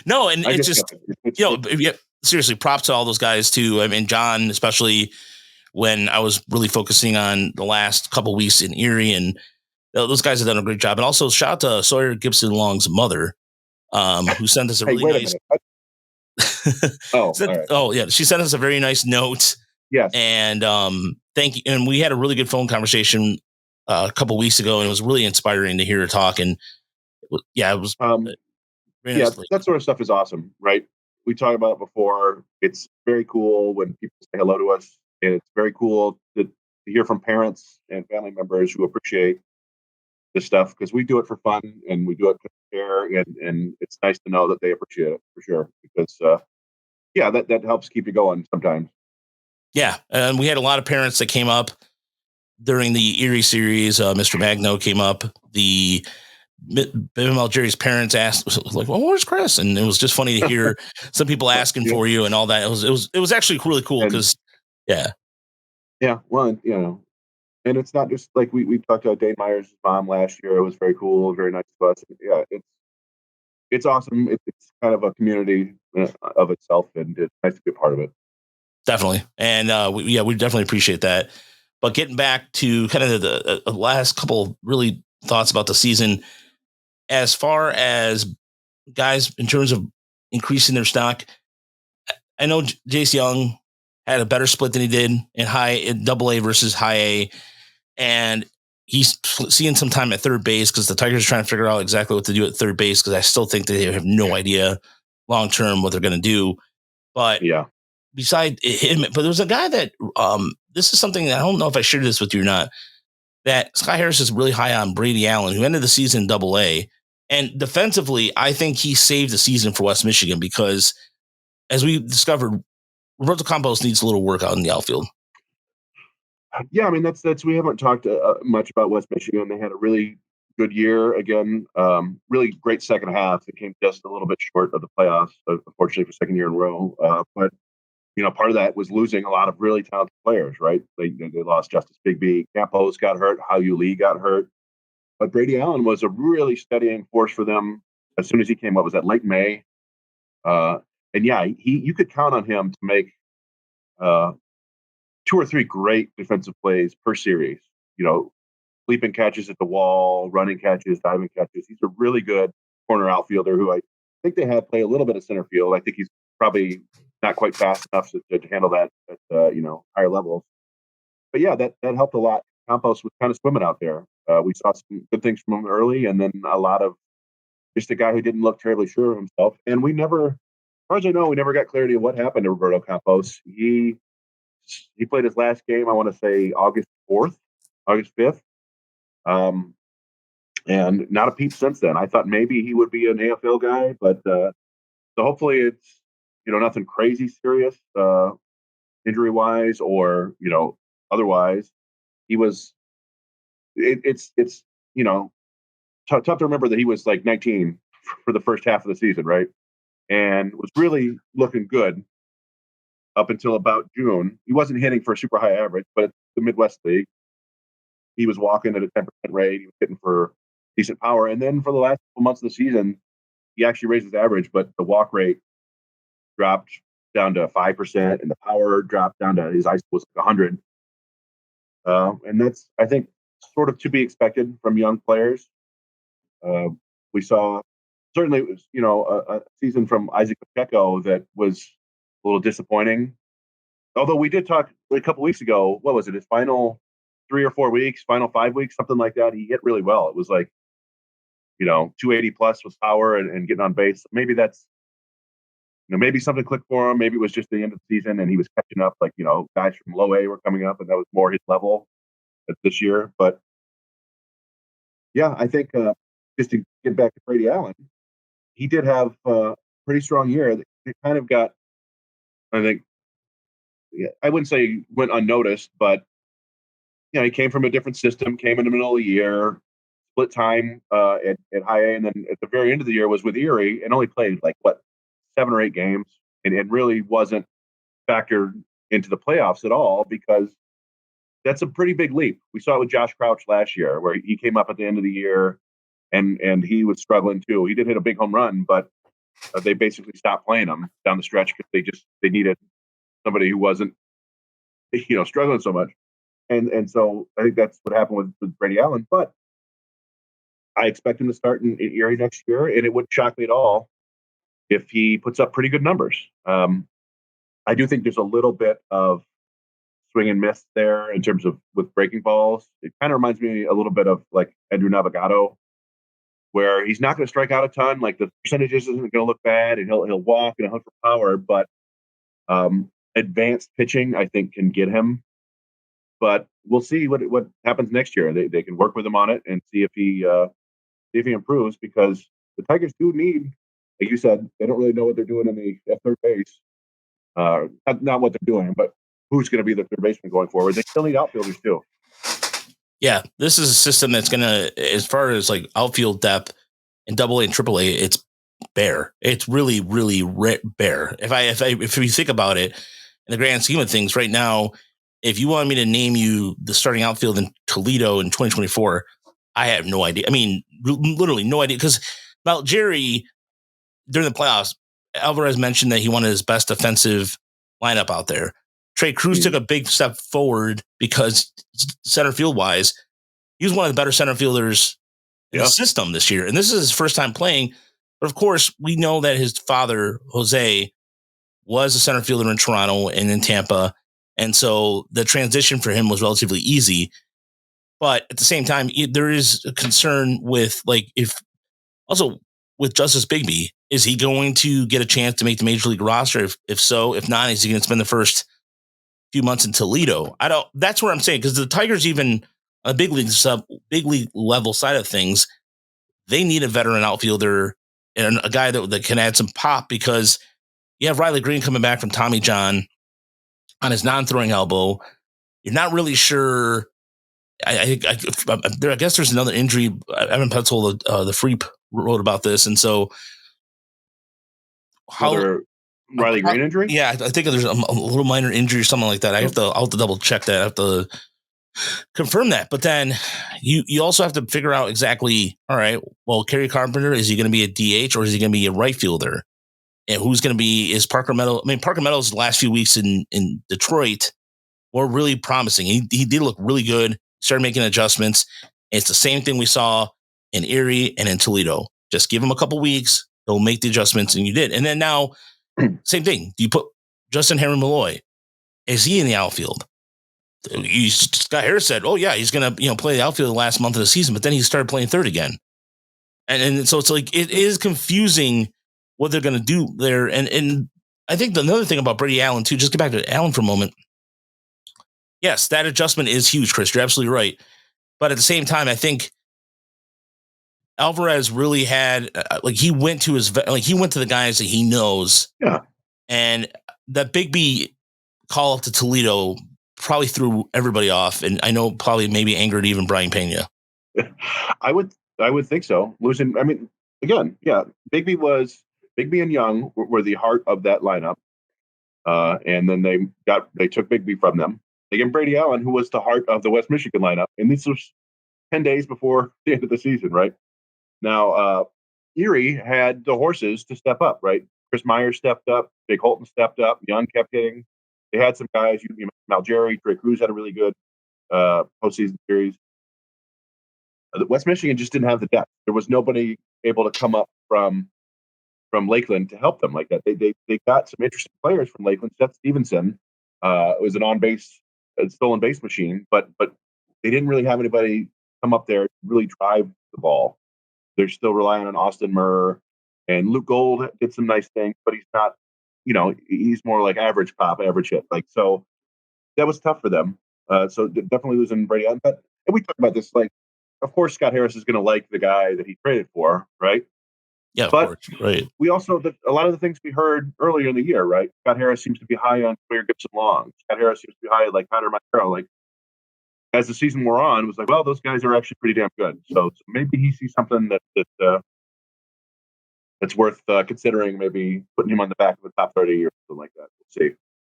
No, and it's just seriously, props to all those guys too. I mean, John, especially when I was really focusing on the last couple weeks in Erie, and those guys have done a great job. And also shout out to Sawyer Gibson Long's mother, who sent us a really nice. All right. Yeah, she sent us a very nice note. Yes, and thank you. And we had a really good phone conversation a couple weeks ago, and it was really inspiring to hear her talk. And it was. Nice, that sort of stuff is awesome, right? We talked about it before. It's very cool when people say hello to us, and it's very cool to hear from parents and family members who appreciate this stuff, because we do it for fun and we do it to care, and it's nice to know that they appreciate it for sure, because that helps keep you going sometimes. Yeah, and we had a lot of parents that came up during the Erie series. Mr. Magno came up. The Jerry's parents asked, like, "Well, where's Chris?" And it was just funny to hear some people asking for you and all that. It was actually really cool because, well, and it's not just like we talked about Dane Meyer's mom last year. It was very cool, very nice to us. Yeah, it's awesome. It's kind of a community of itself, and it's nice to be a part of it. Definitely, and we definitely appreciate that. But getting back to kind of the last couple really thoughts about the season, as far as guys in terms of increasing their stock, I know Jace Young had a better split than he did in AA versus high A, and he's seeing some time at third base because the Tigers are trying to figure out exactly what to do at third base, because I still think they have no idea long term what they're going to do. But beside him, but there's a guy that this is something that I don't know if I shared this with you or not, that Sky Harris is really high on Brady Allen, who ended the season in AA. And defensively, I think he saved the season for West Michigan, because as we discovered, Roberto Campos needs a little work out in the outfield. Yeah, I mean, that's we haven't talked much about West Michigan. They had a really good year again, really great second half. It came just a little bit short of the playoffs, unfortunately, for second year in a row. But part of that was losing a lot of really talented players, right? They lost Justice Bigby, Campos got hurt, Hao-Yu Lee got hurt. But Brady Allen was a really steadying force for them as soon as he came up. Was that late May? And yeah, you could count on him to make 2 or 3 great defensive plays per series. leaping catches at the wall, running catches, diving catches. He's a really good corner outfielder who I think they had play a little bit of center field. I think he's probably not quite fast enough to handle that at higher levels. But yeah, that helped a lot. Campos was kind of swimming out there. We saw some good things from him early, and then a lot of just a guy who didn't look terribly sure of himself. And we never, as far as I know, we never got clarity of what happened to Roberto Campos. He played his last game, I want to say August 5th. And not a peep since then. I thought maybe he would be an AFL guy, but so hopefully it's nothing crazy serious injury wise or otherwise. He was. It's tough to remember that he was like 19 for the first half of the season, right? And was really looking good up until about June. He wasn't hitting for a super high average, but the Midwest League, he was walking at a 10% rate. He was hitting for decent power. And then for the last couple months of the season, he actually raised his average, but the walk rate dropped down to 5%, and the power dropped down to his ISO was like 100. And that's, I think, sort of to be expected from young players. We saw certainly it was a season from Isaac Pacheco that was a little disappointing. Although we did talk a couple weeks ago, what was it? His final 3 or 4 weeks, final 5 weeks, something like that. He hit really well. It was like 280 plus with power and getting on base. Maybe that's maybe something clicked for him. Maybe it was just the end of the season and he was catching up. Like guys from low A were coming up, and that was more his level this year. But yeah, I think just to get back to Brady Allen, he did have a pretty strong year. It kind of got, I think, I wouldn't say he went unnoticed, but he came from a different system, came in the middle of the year, split time at high A, and then at the very end of the year was with Erie and only played 7 or 8 games, and really wasn't factored into the playoffs at all, because that's a pretty big leap. We saw it with Josh Crouch last year, where he came up at the end of the year and he was struggling too. He did hit a big home run, but they basically stopped playing him down the stretch because they needed somebody who wasn't struggling so much. And so I think that's what happened with Brady Allen. But I expect him to start in Erie next year, and it wouldn't shock me at all if he puts up pretty good numbers. I do think there's a little bit of swing and miss there in terms of with breaking balls. It kind of reminds me a little bit of like Andrew Navigado, where he's not going to strike out a ton. Like the percentages isn't going to look bad, and he'll walk and hunt for power. But advanced pitching, I think, can get him. But we'll see what happens next year. They can work with him on it and see if he improves, because the Tigers do need, like you said, they don't really know what they're doing in the third base. Not what they're doing, but who's going to be the third baseman going forward. They still need outfielders too. Yeah, this is a system that's going to, as far as like outfield depth in AA and AAA, it's bare. It's really, really bare. If you think about it, in the grand scheme of things, right now, if you want me to name you the starting outfield in Toledo in 2024, I have no idea. I mean, literally no idea. Because now Jerry, during the playoffs, Alvarez mentioned that he wanted his best defensive lineup out there. Trey Cruz took a big step forward because center field wise, he was one of the better center fielders in the system this year. And this is his first time playing. But of course, we know that his father, Jose, was a center fielder in Toronto and in Tampa. And so the transition for him was relatively easy. But at the same time, there is a concern with with Justice Bigby. Is he going to get a chance to make the major league roster? If so, if not, is he going to spend the first few months in Toledo? That's where I'm saying, because the Tigers, even a big league level side of things, they need a veteran outfielder and a guy that can add some pop, because you have Riley Green coming back from Tommy John on his non-throwing elbow. You're not really sure. I guess there's another injury. Evan Petzold, the Freep, wrote about this, and so Riley Green injury? Yeah, I think there's a little minor injury or something like that. I'll have to double check that. I have to confirm that. But then you also have to figure out exactly, all right, well, Kerry Carpenter, is he going to be a DH or is he going to be a right fielder? And who's going to be, is Parker Meadows? I mean, Parker Meadows' last few weeks in Detroit were really promising. He did look really good, started making adjustments. And it's the same thing we saw in Erie and in Toledo. Just give him a couple weeks, he'll make the adjustments, and you did. And then now, same thing. You put Justin Henry Malloy. Is he in the outfield? Scott Harris said, "Oh yeah, he's gonna play the outfield the last month of the season," but then he started playing third again, and so it's like it is confusing what they're gonna do there. And I think another thing about Brady Allen too. Just get back to Allen for a moment. Yes, that adjustment is huge, Chris. You're absolutely right. But at the same time, I think Alvarez really had he went to the guys that he knows. Yeah, and that Bigby call up to Toledo probably threw everybody off, and I know probably maybe angered even Brian Pena. I would think so. Losing, I mean, again, yeah, Bigby and Young were the heart of that lineup, and then they took Bigby from them. They gave Brady Allen, who was the heart of the West Michigan lineup, and this was 10 days before the end of the season, right? Now, Erie had the horses to step up, right? Chris Myers stepped up, Big Holton stepped up, Young kept hitting. They had some guys, Malgeri, Drake Cruz had a really good postseason series. West Michigan just didn't have the depth. There was nobody able to come up from Lakeland to help them like that. They got some interesting players from Lakeland. Seth Stevenson was an on-base, stolen base machine, but they didn't really have anybody come up there to really drive the ball. They're still relying on Austin Murr, and Luke Gold did some nice things, but he's not, he's more like average pop, average hit. Like, so that was tough for them. So definitely losing Brady Allen. But and we talked about this, like, of course, Scott Harris is going to like the guy that he traded for, right? Yeah, of but course, right. We also, a lot of the things we heard earlier in the year, right? Scott Harris seems to be high on Clear Gibson Long. Scott Harris seems to be high like Connor Mancero. Like, as the season wore on, it was like, well, those guys are actually pretty damn good. So maybe he sees something that's worth considering, maybe putting him on the back of the top 30 or something like that. We'll see.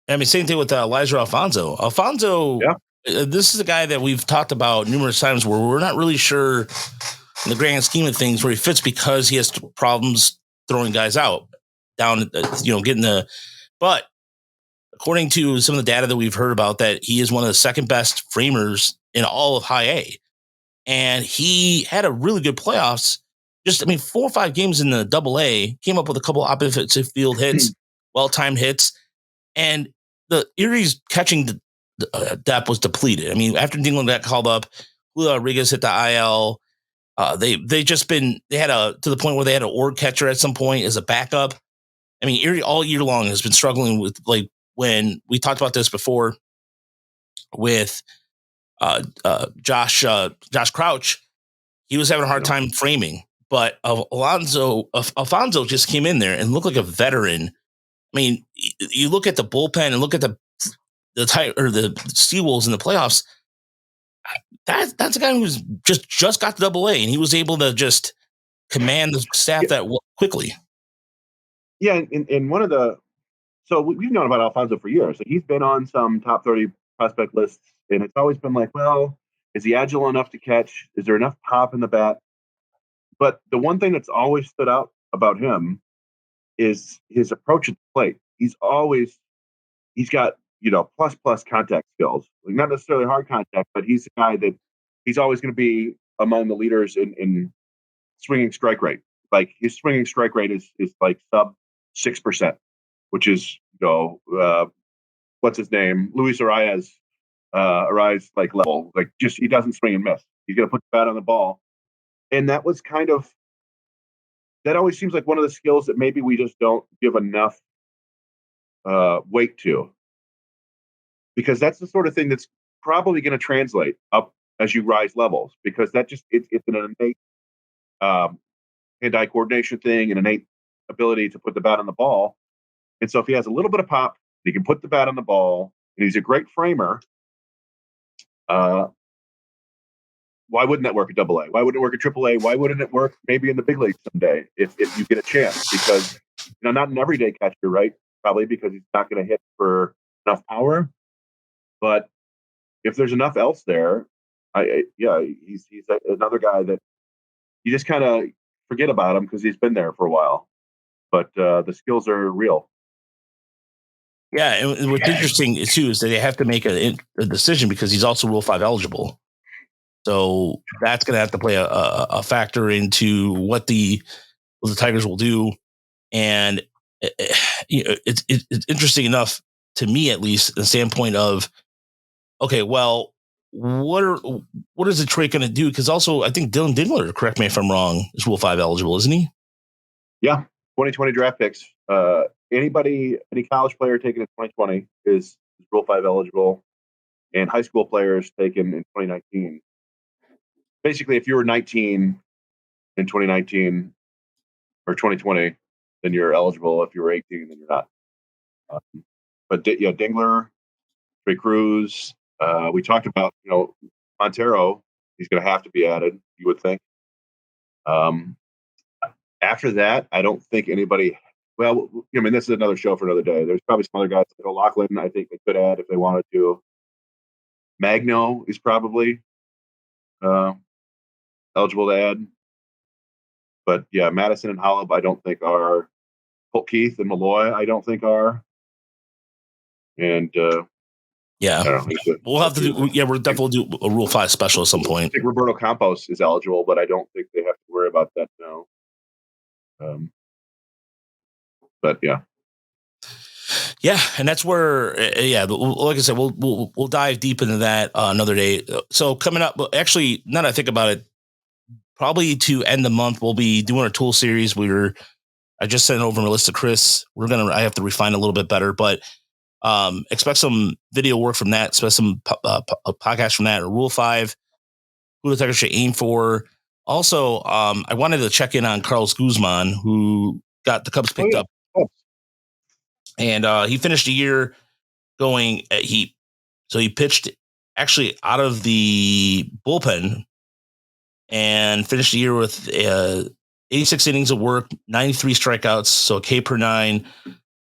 I mean, same thing with Elijah Alfonso. Yeah. This is a guy that we've talked about numerous times where we're not really sure in the grand scheme of things where he fits because he has problems throwing guys out down, getting but according to some of the data that we've heard about, that he is one of the second best framers in all of high A. And he had a really good playoffs. 4 or 5 games in the double A, came up with a couple opposite field hits, well-timed hits. And the Erie's catching depth was depleted. I mean, after Dingland got called up, Julio Rodriguez hit the IL. They had to the point where they had an org catcher at some point as a backup. I mean, Erie all year long has been struggling with, like, when we talked about this before with Josh Crouch, he was having a hard time framing, but Alfonso just came in there and looked like a veteran. I mean, you look at the bullpen and look at the Seawolves in the playoffs. That's a guy who's just got to double A, and he was able to just command the staff that quickly. Yeah, and one of the so we've known about Alfonso for years. He's been on some top 30 prospect lists, and it's always been like, well, is he agile enough to catch? Is there enough pop in the bat? But the one thing that's always stood out about him is his approach at the plate. He's got plus contact skills, like not necessarily hard contact, but he's a guy that he's always going to be among the leaders in swinging strike rate. Like, his swinging strike rate is like sub 6%, which is what's his name, Luis Arias like level. Like, just he doesn't swing and miss. He's going to put the bat on the ball, and that was that always seems like one of the skills that maybe we just don't give enough weight to, because that's the sort of thing that's probably going to translate up as you rise levels, because that just it's an innate hand-eye coordination thing, an innate ability to put the bat on the ball. And so if he has a little bit of pop, he can put the bat on the ball, and he's a great framer. Why wouldn't that work at Double A? Why wouldn't it work at Triple A? Why wouldn't it work maybe in the big league someday if you get a chance? Because not an everyday catcher, right? Probably because he's not going to hit for enough power. But if there's enough else there, he's another guy that you just kind of forget about him because he's been there for a while. But the skills are real. Yeah, and what's interesting too is that they have to make a decision because he's also Rule 5 eligible. So that's going to have to play a factor into what the Tigers will do. And it's interesting enough to me, at least, the standpoint of, okay, well, what is the trade going to do? Because also, I think Dylan Dingler, correct me if I'm wrong, is Rule 5 eligible, isn't he? Yeah, 2020 draft picks. Any college player taken in 2020 is Rule 5 eligible, and high school players taken in 2019. Basically, if you were 19 in 2019 or 2020, then you're eligible. If you were 18, then you're not. But Dingler, Trey Cruz. We talked about, Montero. He's going to have to be added, you would think. After that, I don't think anybody. Well, I mean, this is another show for another day. There's probably some other guys like Lakeland. I think they could add if they wanted to. Magno is probably eligible to add. But yeah, Madison and Holub, I don't think are. Colt Keith and Malloy, I don't think are. And yeah, we'll have to do. Yeah, we'll definitely do a Rule 5 special at some point. I think Roberto Campos is eligible, but I don't think they have to worry about that now. But yeah. Yeah, and that's where, like I said, we'll dive deep into that another day. So coming up, actually, now that I think about it, probably to end the month, we'll be doing our tool series. I just sent over my list to Chris. I have to refine a little bit better, but expect some video work from that, expect some podcast from that, or Rule 5, who the Tigers should aim for. Also, I wanted to check in on Carlos Guzman, who got the Cubs picked up. And he finished the year going, he pitched actually out of the bullpen and finished the year with 86 innings of work, 93 strikeouts, so a K per 9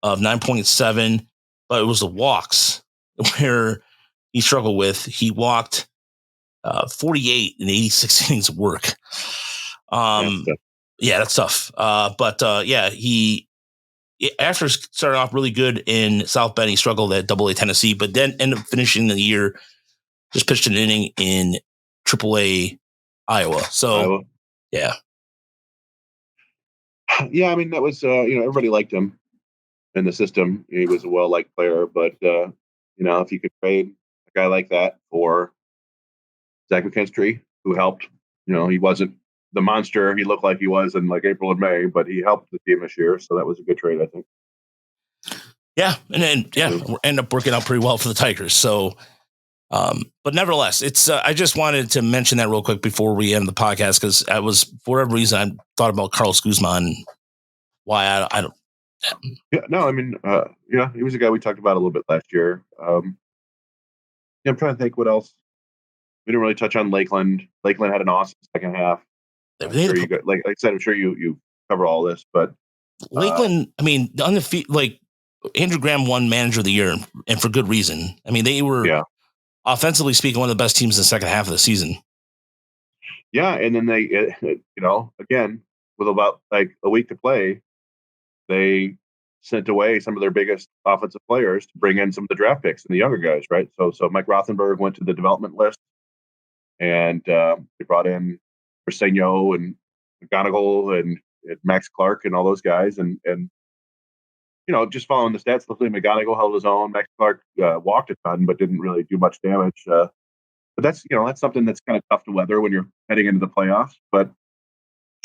of 9.7. But it was the walks where he struggled with. He walked 48 in 86 innings of work. That's tough. He after starting off really good in South Bend, he struggled at Double-A Tennessee, but then ended up finishing the year, just pitched an inning in Triple-A Iowa. So, yeah. Yeah, I mean, that was, everybody liked him in the system. He was a well-liked player, but, if you could trade a guy like that for Zach McKinstry, who helped, he wasn't the monster he looked like he was in like April and May, but he helped the team this year. So that was a good trade, I think. Yeah. And then, end up working out pretty well for the Tigers. So, but nevertheless, it's, I just wanted to mention that real quick before we end the podcast, because I was, for whatever reason, I thought about Carlos Guzman. Why I don't. Yeah, no, I mean, he was a guy we talked about a little bit last year. I'm trying to think what else. We didn't really touch on Lakeland. Lakeland had an awesome second half. Like I said, I'm sure you cover all this, but Lakeland, I mean, on the feet, like Andrew Graham won Manager of the Year, and for good reason. I mean, they were offensively speaking one of the best teams in the second half of the season. Yeah, and then they, again, with about like a week to play, they sent away some of their biggest offensive players to bring in some of the draft picks and the younger guys, right? So Mike Rothenberg went to the development list, and they brought in Briseño and McGonigal and Max Clark and all those guys, and just following the stats, luckily McGonigal held his own. Max Clark walked a ton, but didn't really do much damage. But that's something that's kind of tough to weather when you're heading into the playoffs. But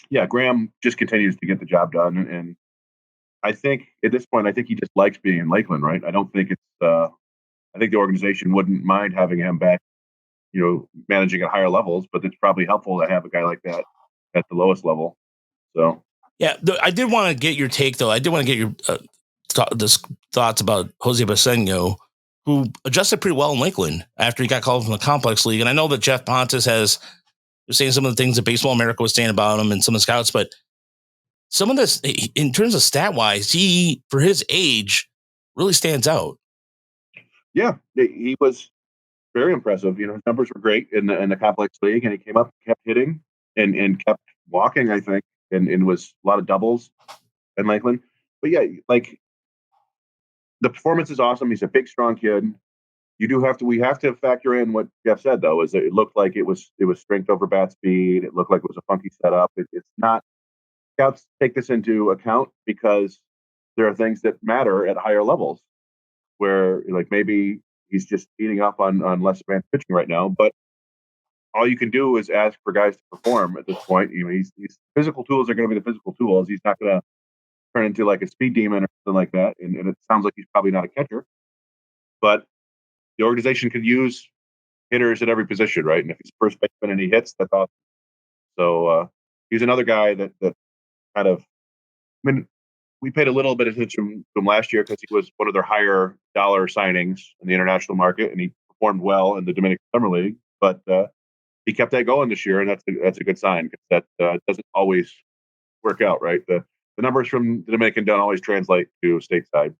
yeah, Graham just continues to get the job done, and I think at this point, he just likes being in Lakeland, right? I don't think it's. I think the organization wouldn't mind having him back, managing at higher levels, but it's probably helpful to have a guy like that at the lowest level. So yeah, I did want to get your take, though. I did want to get your thoughts about Jose Briseño, who adjusted pretty well in Lakeland after he got called from the Complex League. And I know that Jeff Pontus was saying some of the things that Baseball America was saying about him and some of the scouts, but some of this, in terms of stat wise, he, for his age, really stands out. Yeah, he was very impressive. His numbers were great in the Complex League, and he came up, kept hitting, and kept walking, I think, and was a lot of doubles in Lakeland. But yeah, like the performance is awesome. He's a big, strong kid. we have to factor in what Jeff said though, is that it looked like it was strength over bat speed. It looked like it was a funky setup. It's not. Scouts take this into account because there are things that matter at higher levels where like maybe he's just eating up on less advanced pitching right now, but all you can do is ask for guys to perform at this point. He's physical tools are going to be the physical tools. He's not going to turn into like a speed demon or something like that. And it sounds like he's probably not a catcher, but the organization could use hitters at every position, right? And if he's first baseman and he hits, that's awesome. So he's another guy that kind of, I mean, we paid a little bit of attention to him last year because he was one of their higher dollar signings in the international market, and he performed well in the Dominican Summer League. But he kept that going this year, and that's a good sign because that doesn't always work out, right? The numbers from the Dominican don't always translate to stateside.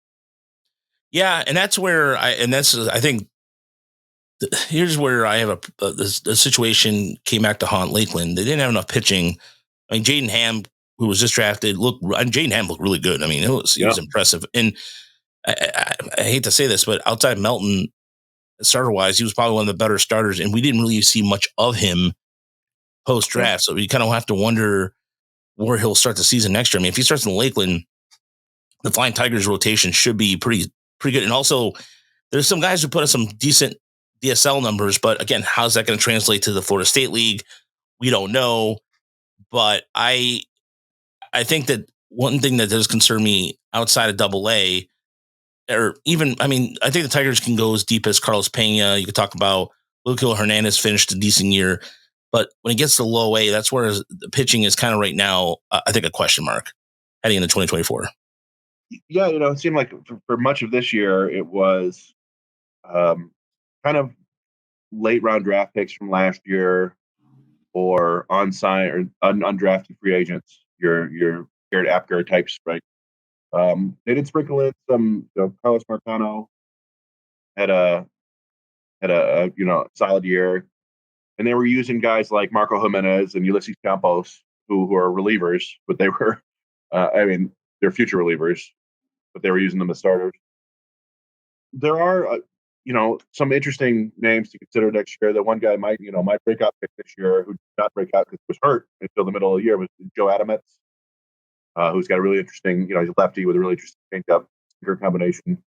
Yeah, and that's where I think here's where I have the situation came back to haunt Lakeland. They didn't have enough pitching. I mean, Jaden Ham, who was just drafted, Jaden Ham looked really good. I mean, he was impressive. And I hate to say this, but outside Melton, starter wise, he was probably one of the better starters, and we didn't really see much of him post draft. So we kind of have to wonder where he'll start the season next year. I mean, if he starts in Lakeland, the Flying Tigers rotation should be pretty good. And also, there's some guys who put up some decent DSL numbers, but again, how's that going to translate to the Florida State League? We don't know. But I think that one thing that does concern me outside of Double-A, or even, I mean, I think the Tigers can go as deep as Carlos Pena. You could talk about Lucio Hernandez finished a decent year, but when it gets to low A, that's where the pitching is kind of right now, I think, a question mark heading into 2024. Yeah, it seemed like for much of this year, it was kind of late round draft picks from last year or unsigned or undrafted free agents, your Garrett Apgar types, right? They did sprinkle in some. Carlos Marcano had a solid year, and they were using guys like Marco Jimenez and Ulysses Campos, who are relievers, but they were, they're future relievers, but they were using them as starters. There are, some interesting names to consider next year. The one guy might breakout pick this year, who did not break out because he was hurt until the middle of the year, was Joe Adamets, who's got a really interesting, he's a lefty with a really interesting changeup combination.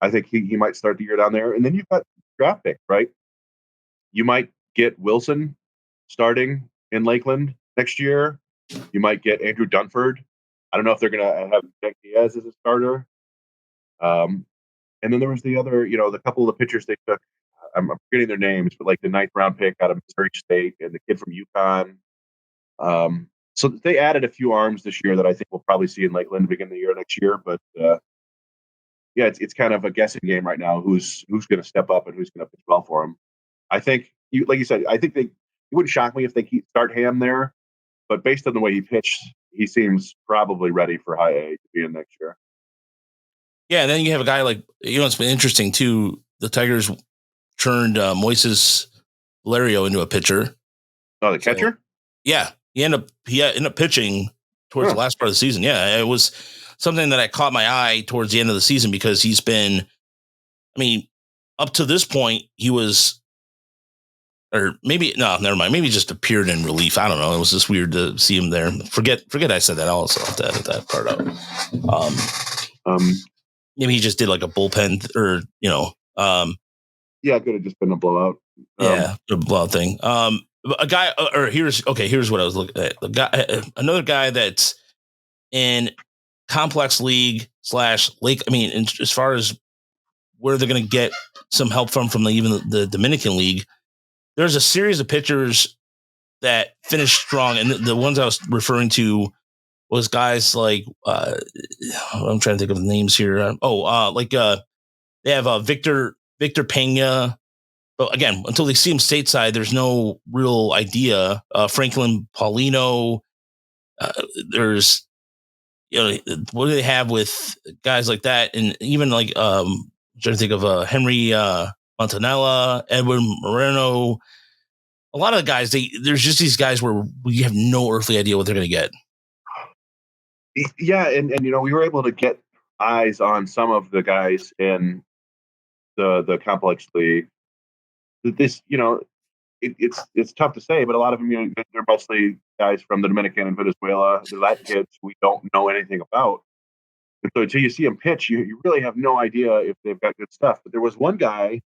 I think he might start the year down there. And then you've got draft picks, right? You might get Wilson starting in Lakeland next year. You might get Andrew Dunford. I don't know if they're going to have Jack Diaz as a starter. And then there was the other, the couple of the pitchers they took. I'm forgetting their names, but like the 9th round pick out of Missouri State and the kid from UConn. So they added a few arms this year that I think we'll probably see in Lakeland beginning of the year next year. But it's kind of a guessing game right now. Who's going to step up and who's going to pitch well for him? I think like you said, I think it wouldn't shock me if they start Ham there. But based on the way he pitched, he seems probably ready for high A to be in next year. Yeah, and then you have a guy like, it's been interesting too. The Tigers turned Moises Valerio into a pitcher. Oh, the catcher? So, yeah, he ended up pitching towards the last part of the season. Yeah, it was something that I caught my eye towards the end of the season because he's been, up to this point, he was, or maybe, no, never mind. Maybe he just appeared in relief. I don't know. It was just weird to see him there. Forget I said that. I'll also have to edit that part out. Maybe he just did like a bullpen or, yeah, it could have just been a blowout. A blowout thing. A guy, here's what I was looking at. Another guy that's in complex league / lake. As far as where they're going to get some help from even the Dominican League, there's a series of pitchers that finished strong. And the ones I was referring to was guys like, I'm trying to think of the names here. They have Victor Pena. But again, until they see him stateside, there's no real idea. Franklin Paulino, there's, what do they have with guys like that? And even like, I'm trying to think of Henry Montanella, Edwin Moreno. A lot of the guys, there's just these guys where we have no earthly idea what they're going to get. Yeah, and we were able to get eyes on some of the guys in the complex league. This, it's tough to say, but a lot of them, they're mostly guys from the Dominican and Venezuela. They're Latin kids we don't know anything about. And so until you see them pitch, you really have no idea if they've got good stuff. But there was one guy,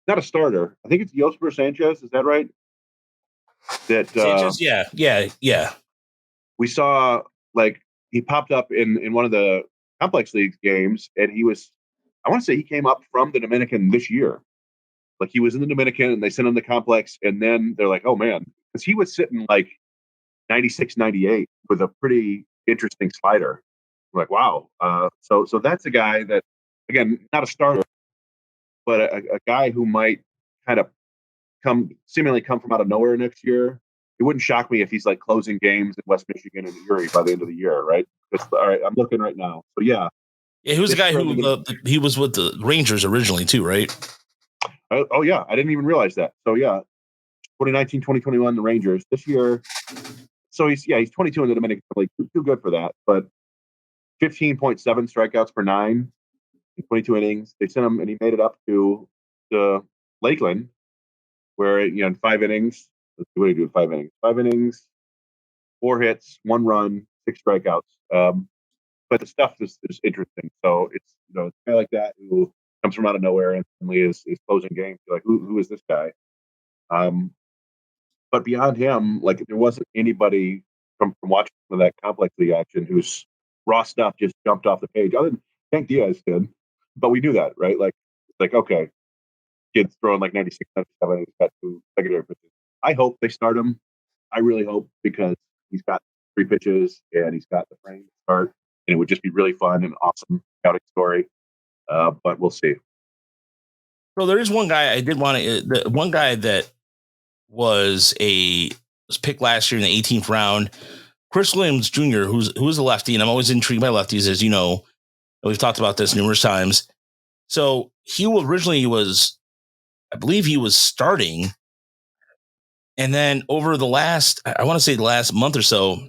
not a starter. I think it's Yosper Sanchez. Is that right? That Sanchez, yeah. We saw, like, he popped up in one of the complex league games, and I want to say he came up from the Dominican this year. Like, he was in the Dominican, and they sent him the complex, and then they're like, oh, man. Because he was sitting, like, 96, 98 with a pretty interesting slider. I'm like, wow. So that's a guy that, again, not a starter, but a guy who might kind of seemingly come from out of nowhere next year. It wouldn't shock me if he's, like, closing games in West Michigan and Erie by the end of the year, right? All right, I'm looking right now. So, yeah. Yeah, he was a guy who he was with the Rangers originally too, right? Oh, yeah. I didn't even realize that. So, yeah, 2019, 2021, the Rangers. This year, so he's 22 in the Dominican League. Too good for that. But 15.7 strikeouts per 9 in 22 innings. They sent him, and he made it up to Lakeland, where, in 5 innings, what did he do in 5 innings? 5 innings, 4 hits, 1 run, 6 strikeouts. But the stuff is interesting. So it's, it's a guy like that who comes from out of nowhere and suddenly is closing games. You're like, who is this guy? But beyond him, like, there wasn't anybody from watching some of that complex league action whose raw stuff just jumped off the page. Other than Hank Diaz did, but we knew that, right? Like, okay, kid's throwing like 96, 97, he's got 2 secondary pitches. I hope they start him. I really hope, because he's got 3 pitches and he's got the frame to start, and it would just be really fun and awesome scouting story. But we'll see. So there is one guy I did want to. One guy that was picked last year in the 18th round, Chris Williams Jr., who's a lefty, and I'm always intrigued by lefties, as you know. We've talked about this numerous times. So he originally was, I believe he was starting, and then over the last month or so,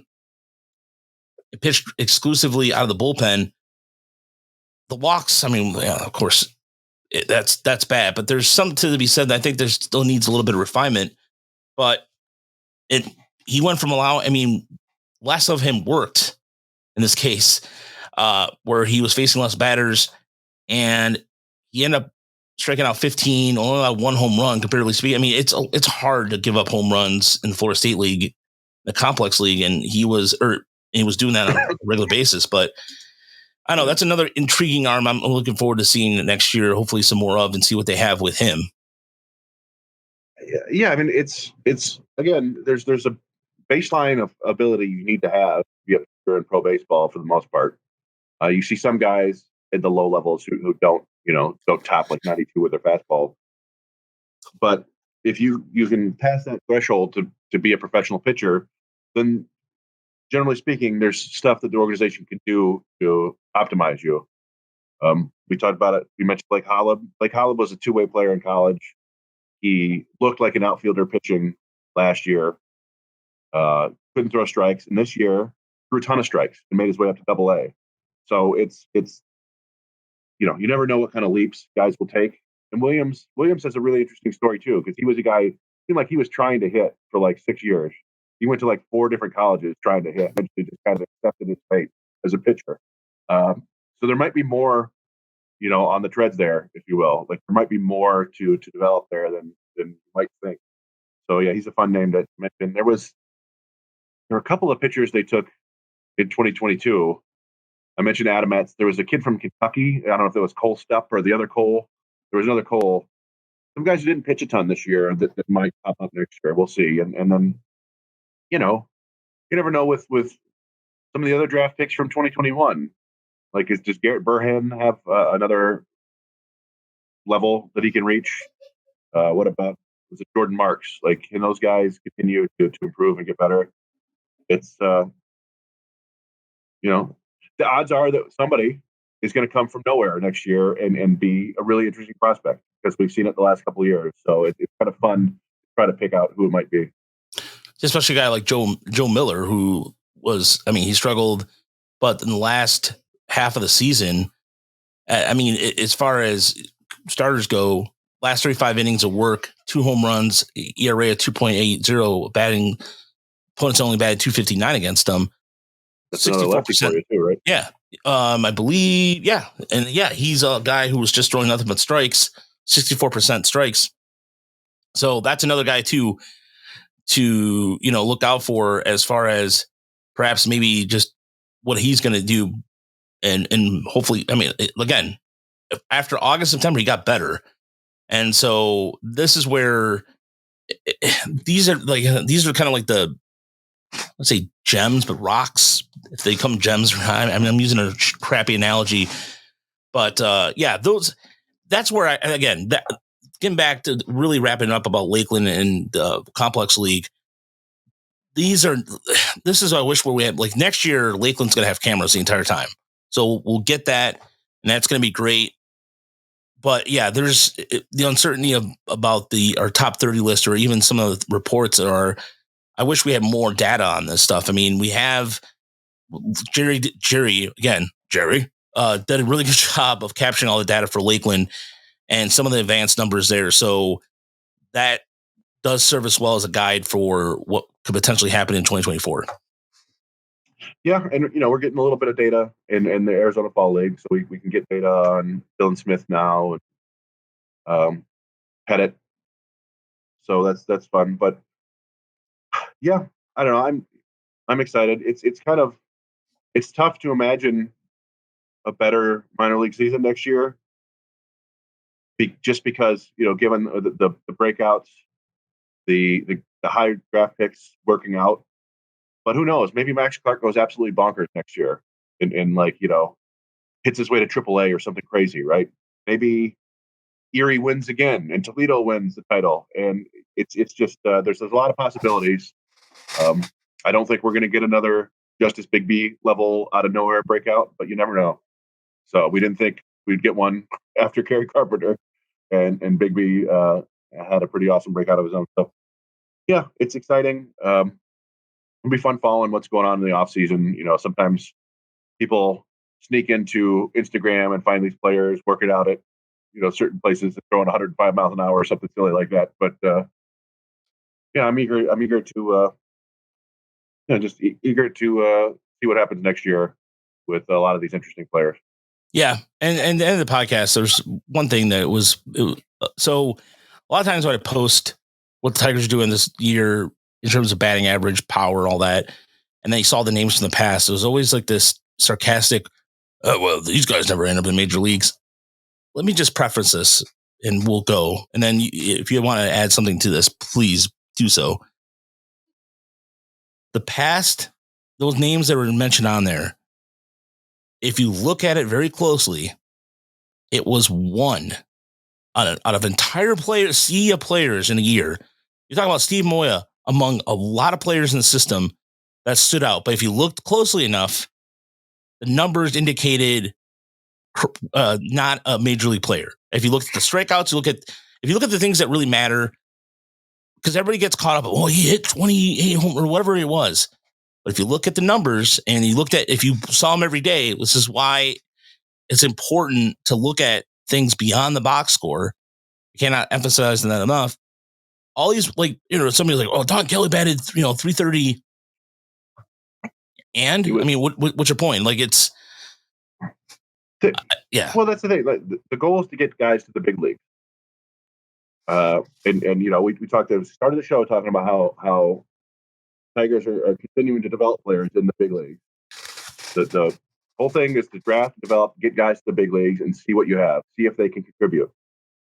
it pitched exclusively out of the bullpen. The walks, I mean, yeah, of course, that's bad, but there's something to be said that I think there still needs a little bit of refinement. But he went from less of him worked in this case, where he was facing less batters, and he ended up striking out 15, only allowed 1 home run, comparatively speaking. I mean, it's hard to give up home runs in the Florida State League, the complex league, and he was doing that on a regular basis. But I know that's another intriguing arm I'm looking forward to seeing next year, hopefully some more of, and see what they have with him. Yeah, I mean, it's again, there's a baseline of ability you need to have in pro baseball for the most part. You see some guys at the low levels who don't top like 92 with their fastball. But if you can pass that threshold to be a professional pitcher, then generally speaking, there's stuff that the organization can do to optimize you. We talked about it. We mentioned Blake Holub. Blake Holub was a 2-way player in college. He looked like an outfielder pitching last year. Couldn't throw strikes, and this year threw a ton of strikes and made his way up to Double-A. So it's you never know what kind of leaps guys will take. And Williams has a really interesting story too, because he was a guy, seemed like he was trying to hit for like 6 years. He went to like 4 different colleges trying to hit, and just kind of accepted his fate as a pitcher. So there might be more, on the treads there, if you will. Like, there might be more to develop there than you might think. So yeah, he's a fun name to mention. There were a couple of pitchers they took in 2022. I mentioned Adamets. There was a kid from Kentucky. I don't know if it was Cole Stepp or the other Cole. There was another Cole. Some guys who didn't pitch a ton this year that might pop up next year. We'll see. And then, you never know with some of the other draft picks from 2021. Like, does Garrett Burhan have another level that he can reach? What about, was it Jordan Marks? Like, can those guys continue to improve and get better? It's, the odds are that somebody is going to come from nowhere next year and be a really interesting prospect, because we've seen it the last couple of years. So it's kind of fun to try to pick out who it might be. Especially a guy like Joe Miller, who was, he struggled, but in the last half of the season, as far as starters go, last 35 innings of work, 2 home runs, ERA of 2.80, batting, opponents only batted 259 against them. That's another lefty for you too, right? Yeah. I believe, yeah. And yeah, he's a guy who was just throwing nothing but strikes, 64% strikes. So that's another guy to look out for as far as perhaps maybe just what he's going to do. And hopefully, I mean, again, after August, September, he got better. And so this is where these are kind of like the, let's say gems, but rocks, if they come gems. I mean, I'm using a crappy analogy, but that's where getting back to really wrapping up about Lakeland and the complex league. This is I wish where we had, like, next year, Lakeland's going to have cameras the entire time. So we'll get that, and that's going to be great. But yeah, there's the uncertainty about our top 30 list, or even some of the reports I wish we had more data on this stuff. I mean, we have Jerry did a really good job of capturing all the data for Lakeland and some of the advanced numbers there. So that does serve as well as a guide for what could potentially happen in 2024. Yeah, and we're getting a little bit of data in the Arizona Fall League, so we can get data on Dylan Smith now and Pettit. So that's fun. But yeah, I don't know. I'm excited. It's kind of, it's tough to imagine a better minor league season next year, just because given the breakouts, the high draft picks working out. But who knows? Maybe Max Clark goes absolutely bonkers next year and hits his way to AAA or something crazy, right? Maybe Erie wins again and Toledo wins the title, and it's just there's a lot of possibilities. I don't think we're going to get another Justice Bigby level out of nowhere breakout, but you never know. So we didn't think we'd get one after Kerry Carpenter, and Bigby had a pretty awesome breakout of his own. So yeah, it's exciting. It'll be fun following what's going on in the off season. Sometimes people sneak into Instagram and find these players working out at certain places that throwing 105 miles an hour or something silly like that. But yeah, I'm eager to eager to see what happens next year with a lot of these interesting players. Yeah, and at the end of the podcast, there's one thing that so a lot of times when I post what the Tigers are doing this year in terms of batting average, power, all that, and then you saw the names from the past, it was always like this sarcastic, well, these guys never end up in major leagues. Let me just preface this and we'll go. And then if you want to add something to this, please do so. The past, those names that were mentioned on there, if you look at it very closely, it was one out of entire sea of players in a year. You're talking about Steve Moya among a lot of players in the system that stood out. But if you looked closely enough, the numbers indicated not a major league player. If you look at the strikeouts, if you look at the things that really matter, because everybody gets caught up. Oh, he hit 28 home or whatever it was. But if you look at the numbers and if you saw him every day, this is why it's important to look at things beyond the box score. You cannot emphasize that enough. All these, somebody's like, oh, Don Kelly batted, 330. And I mean, what's your point? Like, it's, yeah. Well, that's the thing. Like, the goal is to get guys to the big league. And we talked at the start of the show talking about how Tigers are continuing to develop players in the big leagues. The whole thing is to draft, develop, get guys to the big leagues, and see what you have, see if they can contribute.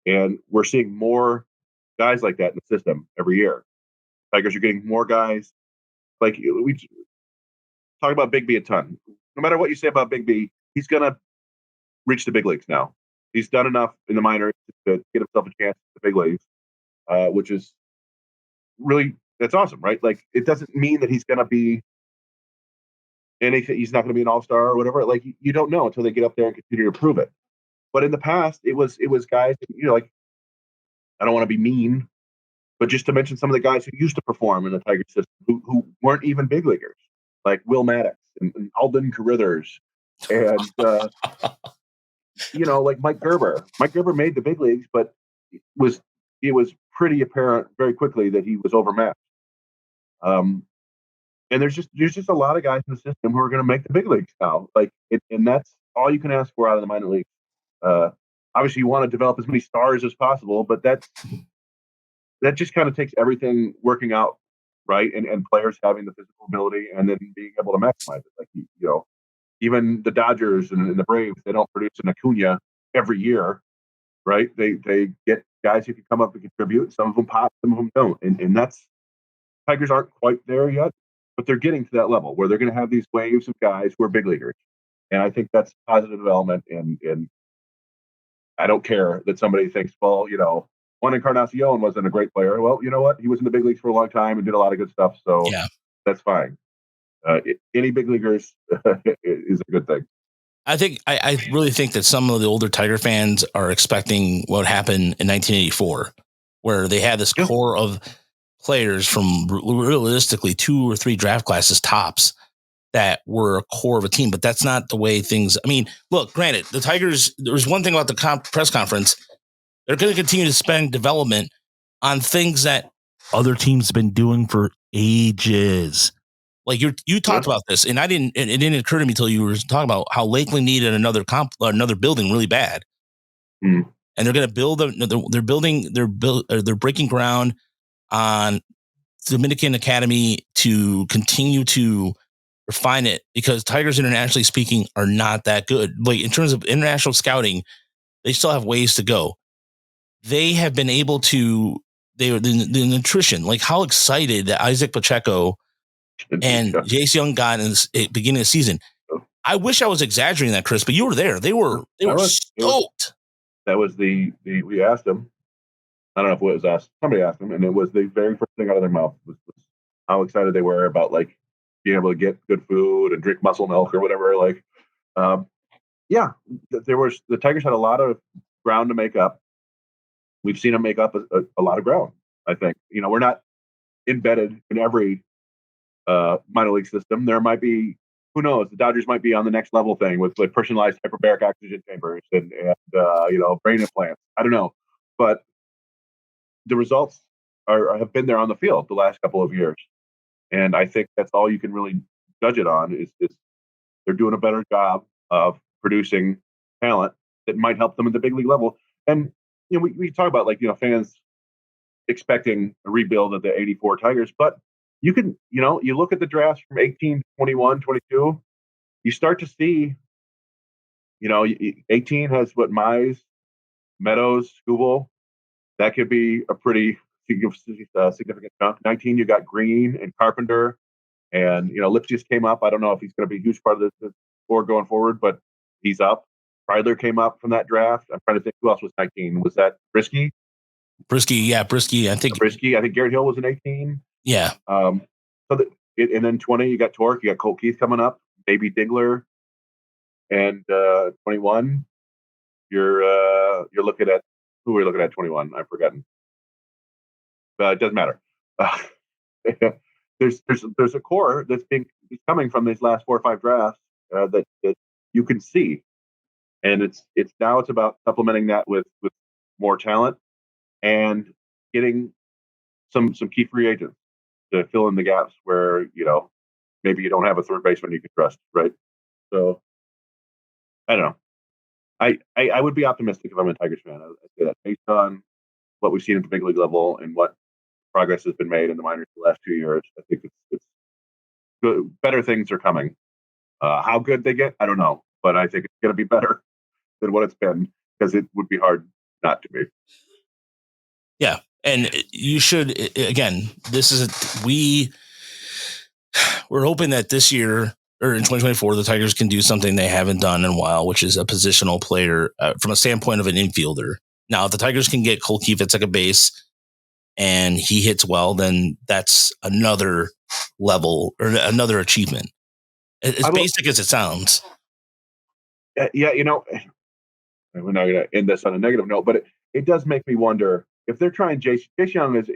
And we're seeing more guys like that in the system every year. Tigers are getting more guys. Like, we talk about Bigby a ton. No matter what you say about Bigby, he's gonna reach the big leagues now. He's done enough in the minors to get himself a chance at the big leagues, which is really, that's awesome, right? Like, it doesn't mean that he's going to be anything. He's not going to be an all-star or whatever. Like, you don't know until they get up there and continue to prove it. But in the past, it was guys, like, I don't want to be mean, but just to mention some of the guys who used to perform in the Tiger system who weren't even big leaguers, like Will Maddox and Alden Carruthers and like Mike Gerber. Mike Gerber made the big leagues, but it was pretty apparent very quickly that he was overmatched. And there's just a lot of guys in the system who are going to make the big leagues now. And that's all you can ask for out of the minor leagues. Obviously, you want to develop as many stars as possible, but that just kind of takes everything working out right, and players having the physical ability and then being able to maximize it. Like even the Dodgers and the Braves, they don't produce an Acuna every year, right? They get guys who can come up and contribute. Some of them pop, some of them don't, and that's Tigers aren't quite there yet, but they're getting to that level where they're going to have these waves of guys who are big leaguers, and I think that's positive development. And I don't care that somebody thinks, well, Juan Encarnacion wasn't a great player. Well, you know what? He was in the big leagues for a long time and did a lot of good stuff, so that's fine. Any big leaguers is a good thing. I really think that some of the older Tiger fans are expecting what happened in 1984, where they had this core of players from realistically 2 or 3 draft classes tops that were a core of a team, but that's not the way things. I mean, look, granted, the Tigers. There was one thing about the press conference. They're going to continue to spend development on things that other teams have been doing for ages. Like you talked about this, and it didn't occur to me until you were talking about how Lakeland needed another building really bad, and they're going to build. They're breaking ground on Dominican Academy to continue to refine it, because Tigers, internationally speaking, are not that good. Like in terms of international scouting, they still have ways to go. They have been able to. The nutrition, like how excited that Isaac Pacheco and Jace Young got in the beginning of the season. I wish I was exaggerating that, Chris, but you were there. They were stoked. That was we asked them. I don't know if it was us. Somebody asked them, and it was the very first thing out of their mouth was how excited they were about being able to get good food and drink muscle milk or whatever. The Tigers had a lot of ground to make up. We've seen them make up a lot of ground. I think we're not embedded in every minor league system. There might be, who knows, the Dodgers might be on the next level thing with personalized hyperbaric oxygen chambers and brain implants. I don't know, but the results have been there on the field the last couple of years, and I think that's all you can really judge it on is they're doing a better job of producing talent that might help them at the big league level. And we talk about fans expecting a rebuild of the '84 Tigers, but you can you look at the drafts from 18, 21, 22, you start to see 18 has Mize, Meadows, Skubal. That could be a pretty significant chunk. 19, you got Green and Carpenter, and Lipsius came up. I don't know if he's going to be a huge part of the board going forward, but he's up. Kreidler came up from that draft. I'm trying to think who else was 19. Was that Brisky? Brisky. I think Garrett Hill was an 18. Yeah. And then 20, you got Torque, you got Colt Keith coming up, maybe Digler, and 21, you're looking at who we're looking at. 21, I've forgotten. It doesn't matter. There's a core that's coming from these last 4 or 5 drafts that you can see, and it's about supplementing that with more talent and getting some key free agents to fill in the gaps where maybe you don't have a third baseman you can trust, right? So I don't know. I would be optimistic if I'm a Tigers fan. I say that based on what we've seen at the big league level and what progress has been made in the minors the last 2 years. I think it's good. Better things are coming. How good they get, I don't know, but I think it's going to be better than what it's been, because it would be hard not to be. Yeah. And you should, again, we're hoping that this year or in 2024, the Tigers can do something they haven't done in a while, which is a positional player from a standpoint of an infielder. Now, if the Tigers can get Colt Keith at second base and he hits well, then that's another level or another achievement. As basic as it sounds. Yeah, we're not going to end this on a negative note, but it does make me wonder if they're trying. Jace Young is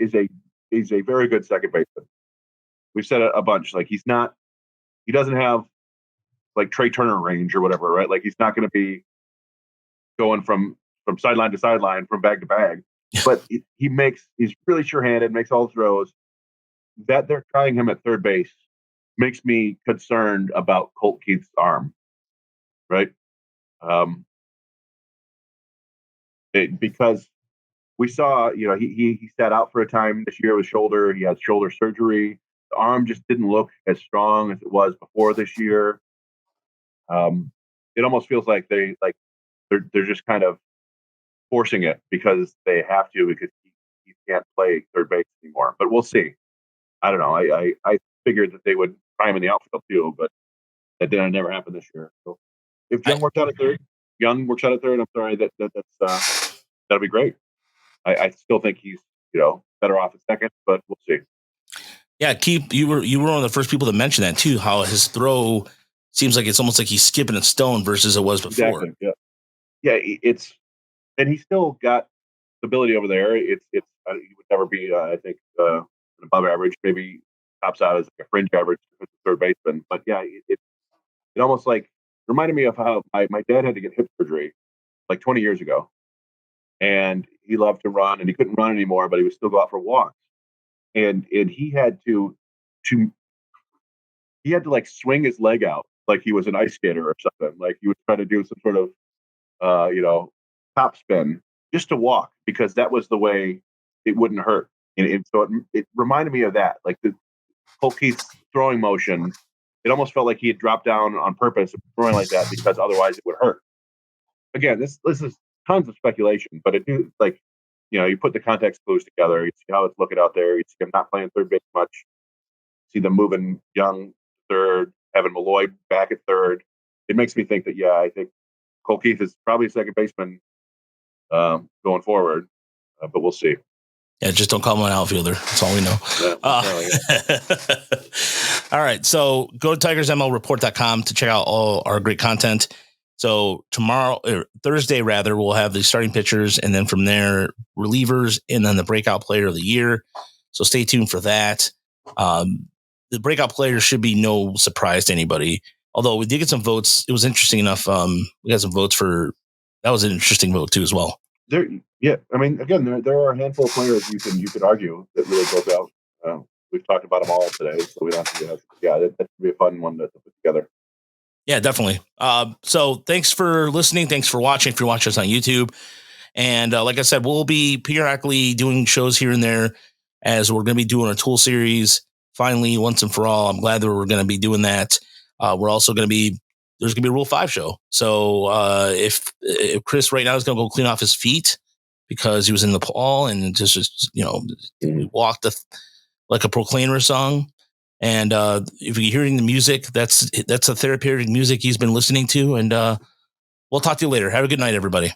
a very good second baseman. We've said it a bunch. He doesn't have Trey Turner range or whatever, right? He's not going to be going from sideline to sideline, from bag to bag. But he's really sure-handed, makes all the throws. That they're trying him at third base makes me concerned about Colt Keith's arm, right? Because we saw, he sat out for a time this year with shoulder. He had shoulder surgery. The arm just didn't look as strong as it was before this year. It almost feels like they're just kind of forcing it because they have to, because he can't play third base anymore. But we'll see. I don't know. I figured that they would try him in the outfield too, but that didn't never happen this year. So if Young works out at third, I'm sorry, that'll be great. I still think he's better off at second, but we'll see. Yeah, Keith, you were one of the first people to mention that too. How his throw seems like it's almost like he's skipping a stone versus it was before. Exactly. Yeah. And he's still got stability over there. He would never be, I think, an above average. Maybe tops out as like a fringe average third baseman. But yeah, it almost like reminded me of how my dad had to get hip surgery like 20 years ago, and he loved to run, and he couldn't run anymore, but he would still go out for walks, and he had to like swing his leg out like he was an ice skater or something. Like he would try to do some sort of top spin just to walk, because that was the way it wouldn't hurt. And so it reminded me of that, like the Colt Keith's throwing motion. It almost felt like he had dropped down on purpose, throwing like that, because otherwise it would hurt. Again, this is tons of speculation, but you put the context clues together, you see how it's looking out there, you see him not playing third base much, see them moving Young third, having Malloy back at third. It makes me think that, I think Colt Keith is probably a second baseman going forward, but we'll see. Yeah, just don't call him an outfielder. That's all we know. All right, so go to TigersMLReport.com to check out all our great content. So Thursday, we'll have the starting pitchers, and then from there, relievers, and then the breakout player of the year. So stay tuned for that. The breakout player should be no surprise to anybody. Although we did get some votes. It was interesting enough. We got some votes that was an interesting vote too as well. I mean, again, there are a handful of players you could argue that really broke out. We've talked about them all today, so we don't have to. That should be a fun one to put together. Yeah, definitely. So thanks for listening. Thanks for watching. If you're watching us on YouTube, and like I said, we'll be periodically doing shows here and there, as we're going to be doing a tool series finally once and for all. I'm glad that we're going to be doing that. We're also going to be. There's going to be a Rule 5 show. So if Chris right now is going to go clean off his feet because he was in the pool and just walked like a Proclaimer song. And if you're hearing the music, that's a therapeutic music he's been listening to. And we'll talk to you later. Have a good night, everybody.